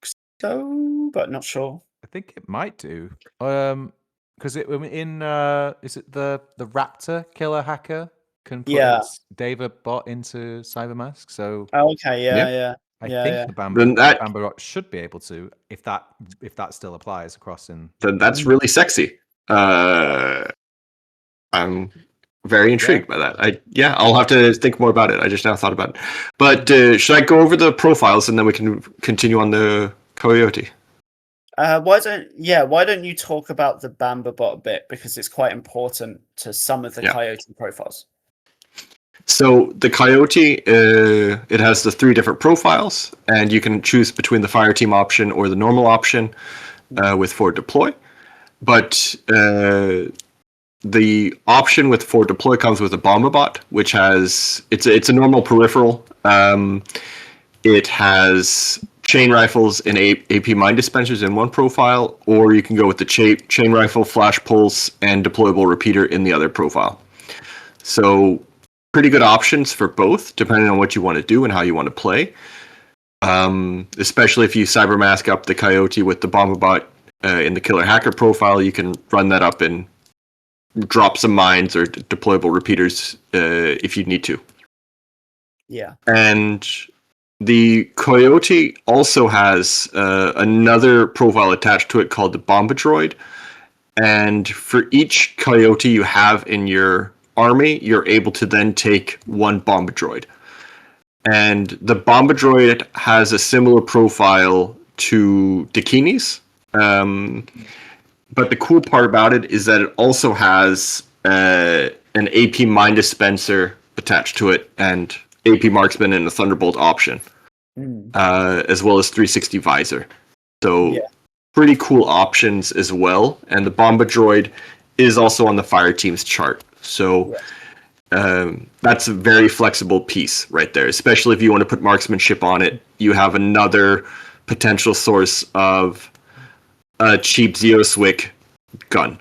so, but not sure. I think it might do. Because is it the Raptor Killer Hacker can put its Dava bot into Cybermask? So okay, yeah. I think the Bambabot should be able to, if that still applies across in. Then that's really sexy. I'm very intrigued by that. I'll have to think more about it. I just now thought about it. But should I go over the profiles and then we can continue on the Coyote? Why don't you talk about the Bambabot a bit, because it's quite important to some of the Coyote profiles. So the Coyote, it has the 3 different profiles, and you can choose between the fire team option or the normal option with forward deploy. But the option with forward deploy comes with a Bombabot, which has it's a normal peripheral. It has chain rifles and AP mine dispensers in one profile, or you can go with the chain rifle, flash pulse, and deployable repeater in the other profile. So pretty good options for both, depending on what you want to do and how you want to play. Especially if you cyber mask up the Coyote with the Bombabot in the Killer Hacker profile, you can run that up and drop some mines or deployable repeaters if you need to. Yeah. And the Coyote also has another profile attached to it called the Bombadroid. And for each Coyote you have in your army, you're able to then take one Bombadroid. And the Bombadroid has a similar profile to Dakini's. But the cool part about it is that it also has an AP mine dispenser attached to it, and AP marksman and a Thunderbolt option, as well as 360 visor. So pretty cool options as well. And the Bombadroid is also on the fire team's chart. So that's a very flexible piece right there, especially if you want to put marksmanship on it. You have another potential source of a cheap Zero Swick gun.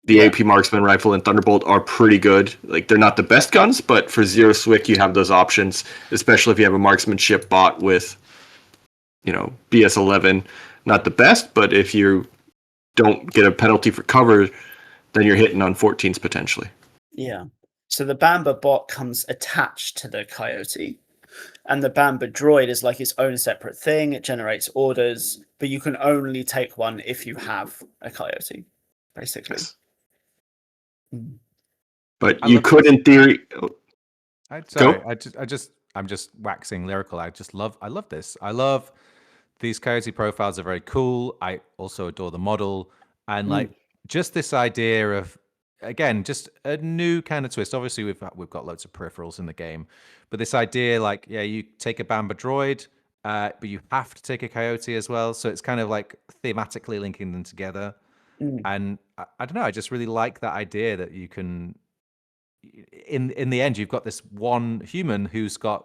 The AP marksman rifle and Thunderbolt are pretty good. Like, they're not the best guns, but for Zero Swick you have those options, especially if you have a marksmanship bot with, BS11. Not the best, but if you don't get a penalty for cover, then you're hitting on 14s potentially. Yeah. So the Bambabot comes attached to the Coyote, and the Bombadroid is like its own separate thing. It generates orders, but you can only take one if you have a Coyote, basically. Yes. But you could, in theory. I'm just waxing lyrical. I love this. I love these Coyote profiles are very cool. I also adore the model, and just this idea of, again, just a new kind of twist. Obviously, we've got loads of peripherals in the game, but this idea, you take a Bombadroid, but you have to take a Coyote as well. So it's kind of like thematically linking them together. And I don't know. I just really like that idea that you can, in the end, you've got this one human who's got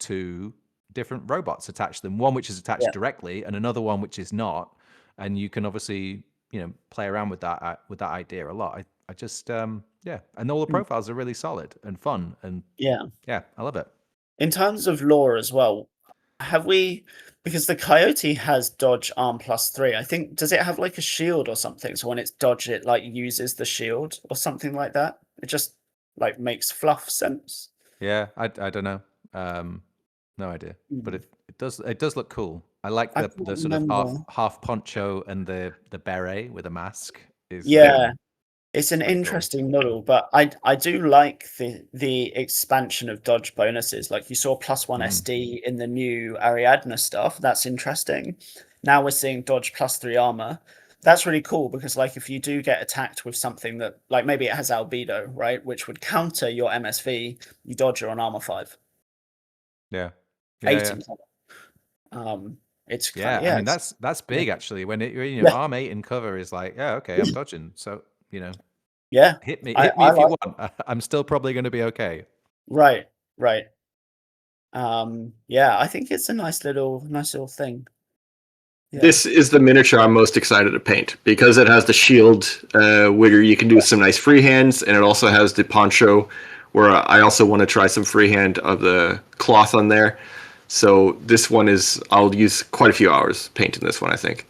2 different robots attached to them. One which is attached directly, and another one which is not. And you can obviously, play around with that idea a lot. I just and all the profiles are really solid and fun, and I love it. In terms of lore as well, because the Coyote has dodge arm +3, I think, does it have like a shield or something? So when it's dodged, it uses the shield or something like that. It just makes fluff sense. Yeah, I don't know. No idea, but it does look cool. I like the sort of half poncho and the beret with a mask. It's an interesting model, but I do like the expansion of dodge bonuses. Like, you saw +1 SD in the new Ariadne stuff. That's interesting. Now we're seeing dodge +3 armor. That's really cool, because if you do get attacked with something that, maybe it has albedo, right, which would counter your MSV, you dodge, you're on armor 5. Yeah. 18. It's Yeah, kind of, I mean that's big actually. When Yeah. arm 8 in cover is like, yeah, okay, I'm dodging. So yeah. hit me I if you like want. I'm still probably going to be okay. Right. Yeah, I think it's a nice little thing. Yeah. This is the miniature I'm most excited to paint because it has the shield where you can do some nice freehands, and it also has the poncho where I also want to try some freehand of the cloth on there. So this one I'll use quite a few hours painting this one, I think.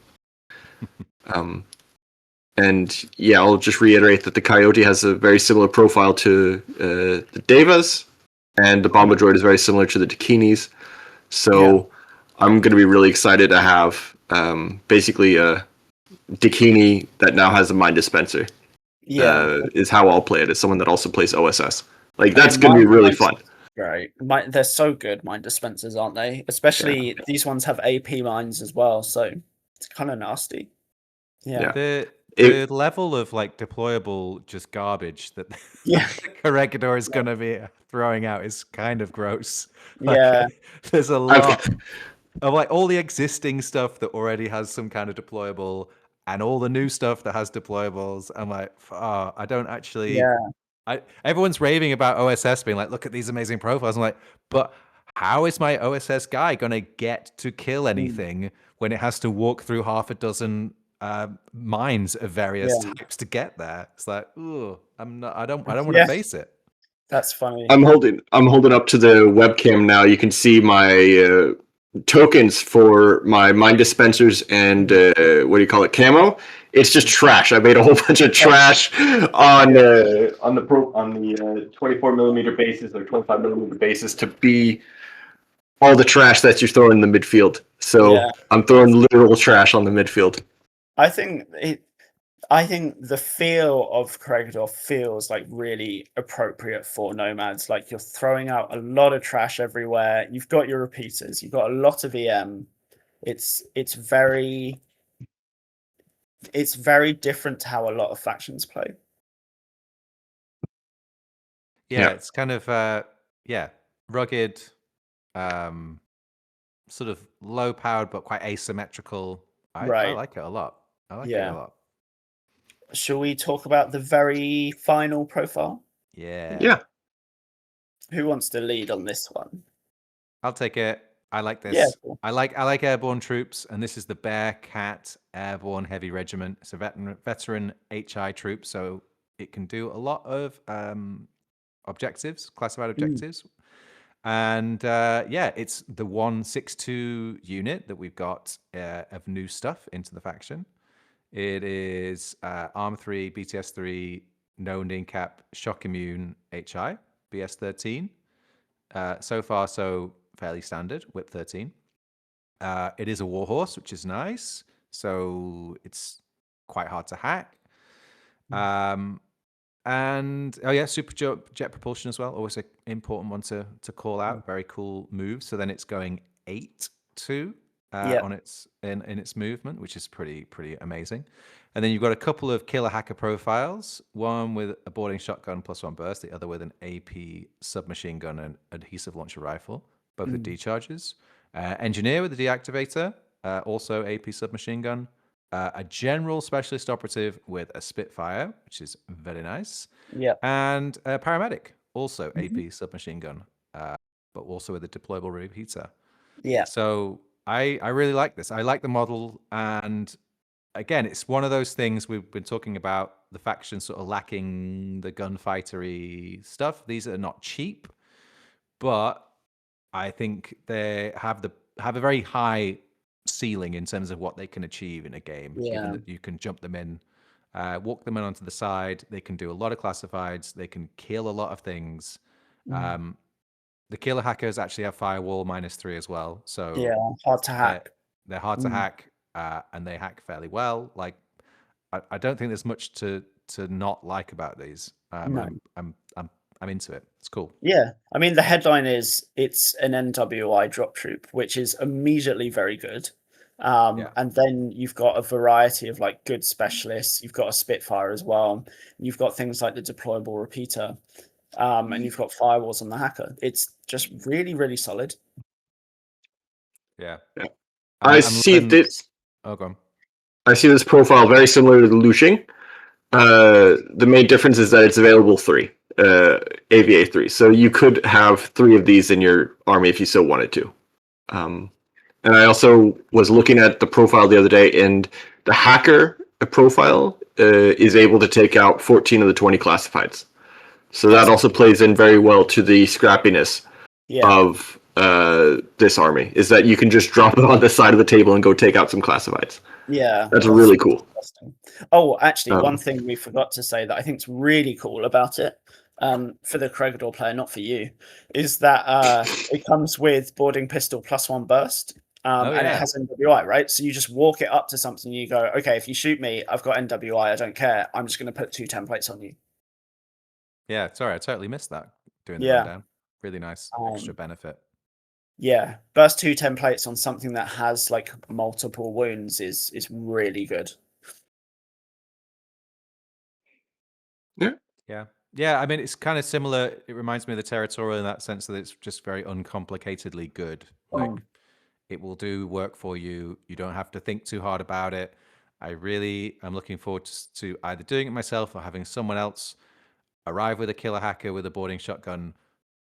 And yeah, I'll just reiterate that the Coyote has a very similar profile to the Devas, and the Bomba Droid is very similar to the Dakinis. So I'm going to be really excited to have basically a Dakini that now has a Mind Dispenser. Is how I'll play it. As someone that also plays OSS. Like, that's going to be really fun. Right. They're so good, Mind Dispensers, aren't they? Especially these ones have AP mines as well, so it's kind of nasty. Yeah. The level of like deployable just garbage that Corregidor is going to be throwing out is kind of gross. Yeah. There's a lot of like all the existing stuff that already has some kind of deployable and all the new stuff that has deployables. I'm like, I don't actually. Yeah. Everyone's raving about OSS being like, look at these amazing profiles. I'm like, but how is my OSS guy going to get to kill anything when it has to walk through half a dozen mines of various types to get there? It's like, ooh, I don't want to face it. That's funny. I'm holding up to the webcam now. You can see my tokens for my Mind Dispensers and what do you call it, camo. It's just trash. I made a whole bunch of trash on the 24mm bases or 25mm bases to be all the trash that you're throwing in the midfield. So I'm throwing literal trash on the midfield. I think the feel of Corregidor feels like really appropriate for Nomads. Like, you're throwing out a lot of trash everywhere. You've got your repeaters. You've got a lot of EM. It's very different to how a lot of factions play. Yeah, it's kind of rugged, sort of low powered but quite asymmetrical. I like it a lot. I like it a lot. Shall we talk about the very final profile? Yeah. Who wants to lead on this one? I'll take it. I like this. Yeah, cool. I like airborne troops, and this is the Bearcat Airborne Heavy Regiment. It's a veteran HI troop, so it can do a lot of objectives, classified objectives. And it's the 162 unit that we've got of new stuff into the faction. It is Arm 3, BTS 3, known incap, shock immune HI, BS 13. So far, so fairly standard, Whip 13. It is a warhorse, which is nice. So it's quite hard to hack. And super jet propulsion as well. Always an important one to call out. Very cool move. So then it's going 8-2 on its in its movement, which is pretty amazing. And then you've got a couple of killer hacker profiles. One with a boarding shotgun +1 burst. The other with an AP submachine gun and adhesive launcher rifle. Both with decharges. Engineer with a deactivator. Also AP submachine gun. A general specialist operative with a Spitfire, which is very nice. Yeah. And a paramedic, also AP submachine gun, but also with a deployable repeater. Yeah. So I really like this. I like the model. And again, it's one of those things we've been talking about, the faction sort of lacking the gunfightery stuff. These are not cheap, but I think they have a very high ceiling in terms of what they can achieve in a game, given that you can jump them in, walk them in onto the side. They can do a lot of classifieds. They can kill a lot of things. The killer hackers actually have firewall -3 as well. So hard to hack. They're hard to hack, and they hack fairly well. Like, I don't think there's much to not like about these. No. I'm into it. It's cool. Yeah, I mean, the headline is it's an NWI drop troop, which is immediately very good. And then you've got a variety of like good specialists. You've got a Spitfire as well. You've got things like the deployable repeater, and you've got firewalls on the hacker. It's just really, really solid. Yeah. I see loving- this. Oh, go on. I see this profile very similar to the Lushing. The main difference is that it's available 3, AVA 3. So you could have 3 of these in your army if you so wanted to. And I also was looking at the profile the other day, and the hacker profile is able to take out 14 of the 20 classifieds. So that also plays in very well to the scrappiness of this army, is that you can just drop it on the side of the table and go take out some classifieds. Yeah. That's really cool. Oh, actually, one thing we forgot to say that I think is really cool about it, for the Corregidor player, not for you, is that it comes with boarding pistol +1 burst. And it has NWI, right? So you just walk it up to something, you go, okay, if you shoot me, I've got NWI, I don't care. I'm just going to put 2 templates on you. Yeah, sorry, I totally missed that doing the rundown. Really nice extra benefit. Yeah, burst 2 templates on something that has like multiple wounds is really good. Yeah. I mean, it's kind of similar. It reminds me of the territorial in that sense that it's just very uncomplicatedly good. Like, it will do work for you. You don't have to think too hard about it. I really am looking forward to either doing it myself or having someone else arrive with a killer hacker with a boarding shotgun,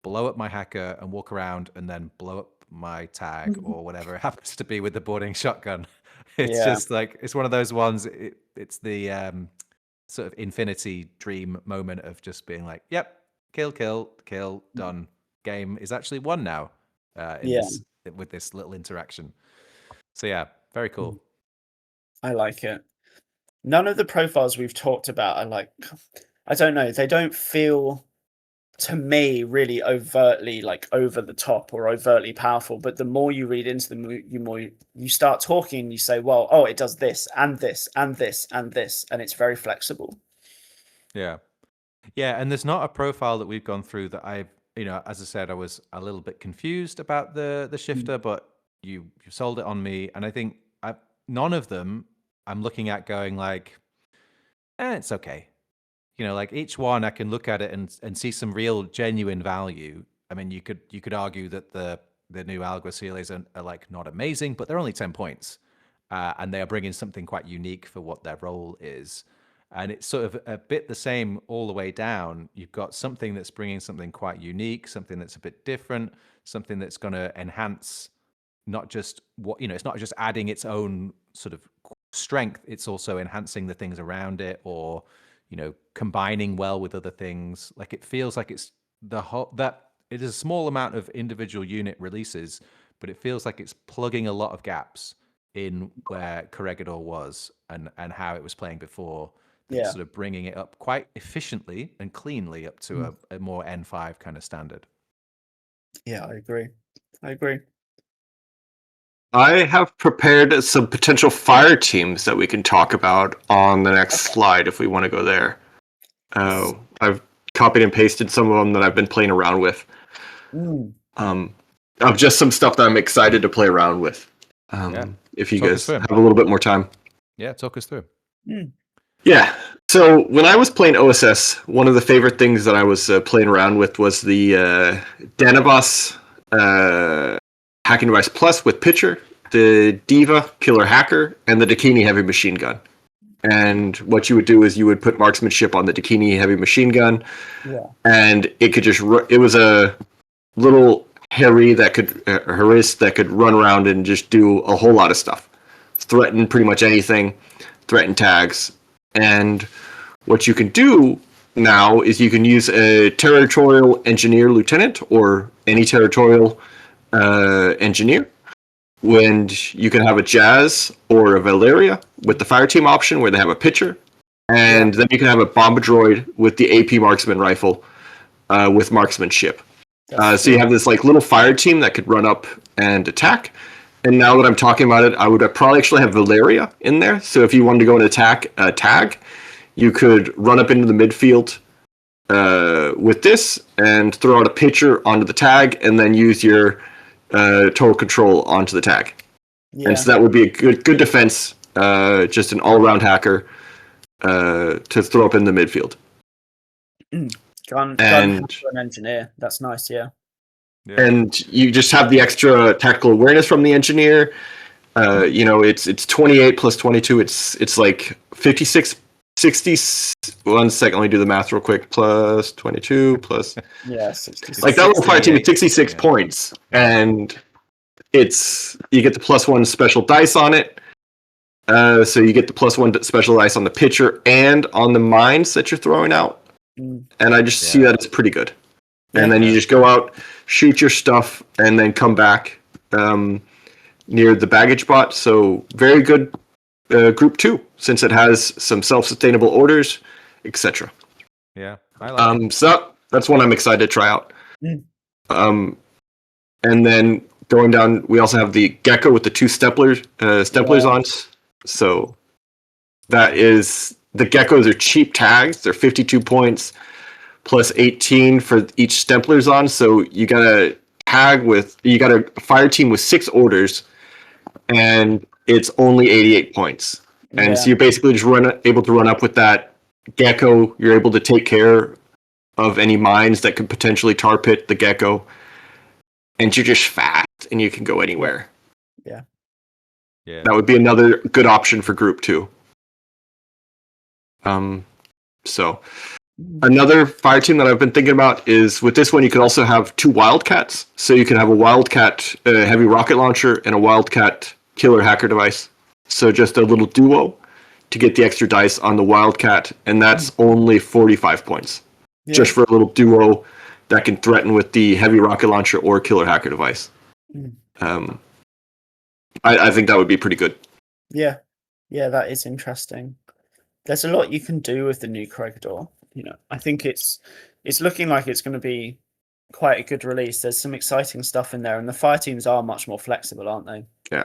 blow up my hacker and walk around and then blow up my tag or whatever it happens to be with the boarding shotgun. It's just like, it's one of those ones. It's the sort of infinity dream moment of just being like, yep, kill, done. Game is actually won now with this little interaction. So yeah, very cool. I like it. None of the profiles we've talked about are like, I don't know, they don't feel to me really overtly like over the top or overtly powerful, but the more you read into them, you start talking, you say, well, oh, it does this and this and this and this, and it's very flexible. Yeah, and there's not a profile that we've gone through that I've, as I said, I was a little bit confused about the shifter, but you sold it on me, and I think none of them I'm looking at going like, it's okay. Like each one I can look at it and see some real genuine value. I mean, you could argue that the new alguaciles are like not amazing, but they're only 10 points, and they are bringing something quite unique for what their role is. And it's sort of a bit the same all the way down. You've got something that's bringing something quite unique, something that's a bit different, something that's going to enhance not just what, it's not just adding its own sort of strength, it's also enhancing the things around it, or, combining well with other things. Like, it feels like it's that it is a small amount of individual unit releases, but it feels like it's plugging a lot of gaps in where Corregidor was and how it was playing before. It's sort of bringing it up quite efficiently and cleanly up to a more N5 kind of standard. Yeah, I agree. I have prepared some potential fire teams that we can talk about on the next slide if we want to go there. I've copied and pasted some of them that I've been playing around with. Of just some stuff that I'm excited to play around with. If you guys have a little bit more time. Yeah, talk us through. Yeah. So when I was playing OSS, one of the favorite things that I was playing around with was the Danabos Hacking Device Plus with Pitcher, the Diva Killer Hacker, and the Dakini Heavy Machine Gun. And what you would do is you would put marksmanship on the Dakini Heavy Machine Gun, and it could just it was a little Harry that could Harris that could run around and just do a whole lot of stuff, threaten pretty much anything, threaten tags. And what you can do now is you can use a territorial engineer lieutenant or any territorial engineer, when you can have a Jazz or a Valeria with the fire team option where they have a pitcher, and then you can have a bomber droid with the AP marksman rifle with marksmanship. So you have this like little fire team that could run up and attack. And now that I'm talking about it, I would probably actually have Valeria in there. So if you wanted to go and attack a tag, you could run up into the midfield with this and throw out a pitcher onto the tag, and then use your total control onto the tag. And so that would be a good defense, just an all-around hacker to throw up in the midfield. Gun an engineer. That's nice, And you just have the extra tactical awareness from the engineer. It's 28 plus 22. It's like 56, 60. 1 second, let me do the math real quick. Plus 22 plus. Yeah, 66. Like that little fire team is 66 yeah. points, and you get the +1 special dice on it. So you get the +1 special dice on the pitcher and on the mines that you're throwing out, and I just see that as pretty good. And then you just go out, shoot your stuff, and then come back near the baggage bot. So very good group 2, since it has some self-sustainable orders, etc. Yeah, I like it. So that's one I'm excited to try out. And then going down, we also have the Gecko with the 2 stemplers on. So that is, the Geckos are cheap tags. They're 52 points plus 18 for each stemplers on. So you got a fire team with 6 orders, and it's only 88 points. And so you're basically just able to run up with that Gecko. You're able to take care of any mines that could potentially tar pit the Gecko, and you're just fast and you can go anywhere. Yeah, That would be another good option for group 2. So another fire team that I've been thinking about is, with this one, you could also have 2 Wildcats. So you can have a Wildcat heavy rocket launcher and a Wildcat killer hacker device. So just a little duo to get the extra dice on the Wildcat, and that's only 45 points. Just for a little duo that can threaten with the heavy rocket launcher or killer hacker device. I think that would be pretty good. Yeah, that is interesting. There's a lot you can do with the new Corregidor. I think it's looking like it's going to be quite a good release. There's some exciting stuff in there, and the fire teams are much more flexible, aren't they? Yeah,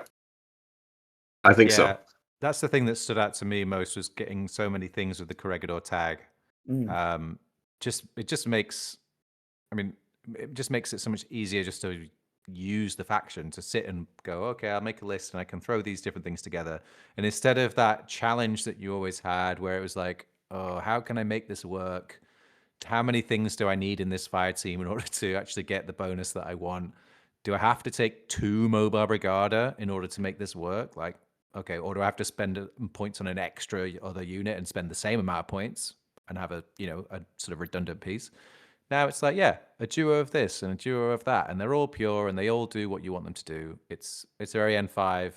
I think so. That's the thing that stood out to me most, was getting so many things with the Corregidor tag. It just makes it so much easier just to use the faction, to sit and go, okay, I'll make a list and I can throw these different things together. And instead of that challenge that you always had, where it was like, oh, how can I make this work? How many things do I need in this fire team in order to actually get the bonus that I want? Do I have to take 2 Mobile Brigada in order to make this work? Like, okay, or do I have to spend points on an extra other unit and spend the same amount of points and have a sort of redundant piece? Now it's like, a duo of this and a duo of that, and they're all pure and they all do what you want them to do. It's very N5,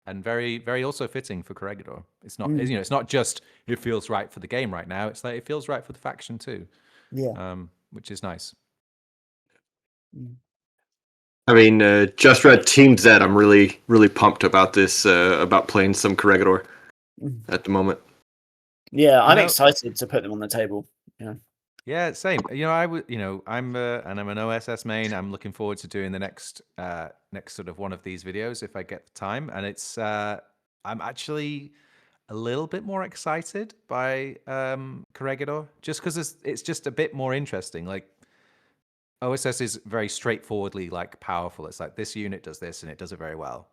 and very, very also fitting for Corregidor. It's not, it's not just it feels right for the game right now. It's like it feels right for the faction too. Which is nice. I mean, just read Team Z. I'm really, really pumped about this, about playing some Corregidor at the moment. Yeah, I'm excited to put them on the table. Yeah, same. I'm an OSS main. I'm looking forward to doing the next sort of one of these videos if I get the time. And it's I'm actually a little bit more excited by Corregidor, just because it's just a bit more interesting. Like, OSS is very straightforwardly like powerful. It's like, this unit does this and it does it very well.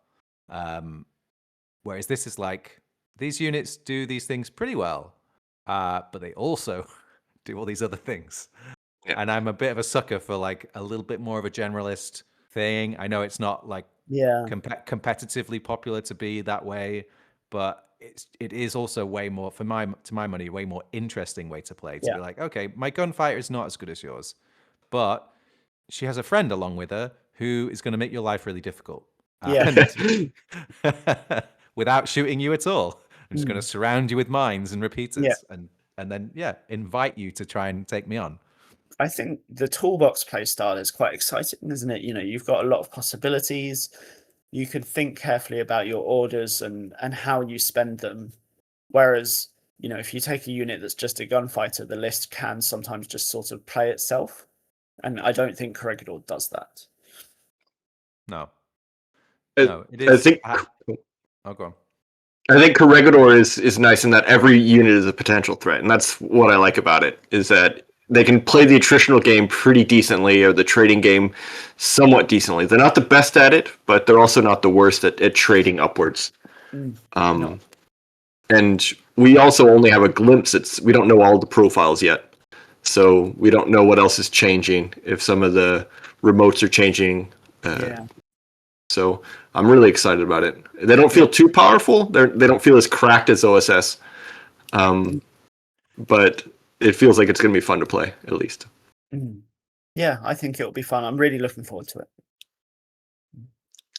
Whereas this is like, these units do these things pretty well, but they also do all these other things. And I'm a bit of a sucker for like a little bit more of a generalist thing. I know it's not like competitively popular to be that way, but it is also way more, to my money, way more interesting way to play. To be like, okay, my gunfighter is not as good as yours, but she has a friend along with her who is going to make your life really difficult. Without shooting you at all. I'm just going to surround you with mines and repeaters, and then invite you to try and take me on. I think the toolbox play style is quite exciting, isn't it? You've got a lot of possibilities. You can think carefully about your orders and how you spend them. Whereas, if you take a unit that's just a gunfighter, the list can sometimes just sort of play itself. And I don't think Corregidor does that. No. It is. Go on. I think Corregidor is nice in that every unit is a potential threat, and that's what I like about it, is that they can play the attritional game pretty decently, or the trading game somewhat decently. They're not the best at it, but they're also not the worst at trading upwards. And we also only have a glimpse. We don't know all the profiles yet, so we don't know what else is changing, if some of the remotes are changing. So I'm really excited about it. They don't feel too powerful. They don't feel as cracked as OSS, but it feels like it's going to be fun to play at least. Yeah, I think it'll be fun. I'm really looking forward to it.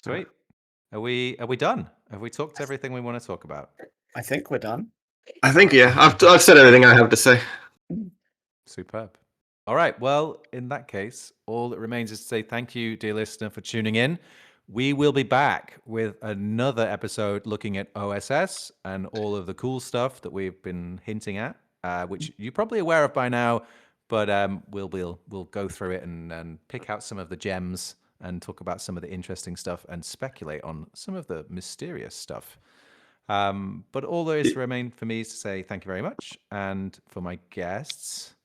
Sweet. Are we done? Have we talked everything we want to talk about? I think we're done. I think, yeah, I've said everything I have to say. Superb. All right. Well, in that case, all that remains is to say thank you, dear listener, for tuning in. We will be back with another episode looking at OSS and all of the cool stuff that we've been hinting at, which you're probably aware of by now, but we'll go through it and pick out some of the gems and talk about some of the interesting stuff and speculate on some of the mysterious stuff. But all there is to remain for me is to say thank you very much. And for my guests,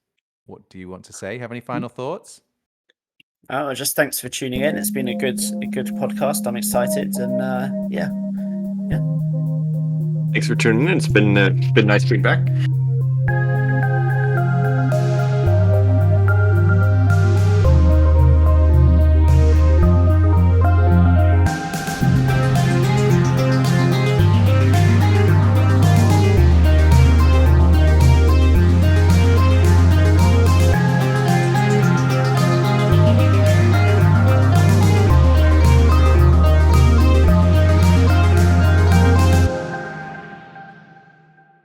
what do you want to say? Have any final thoughts? Oh, just thanks for tuning in. It's been a good podcast. I'm excited, and yeah. Thanks for tuning in. It's been nice being back.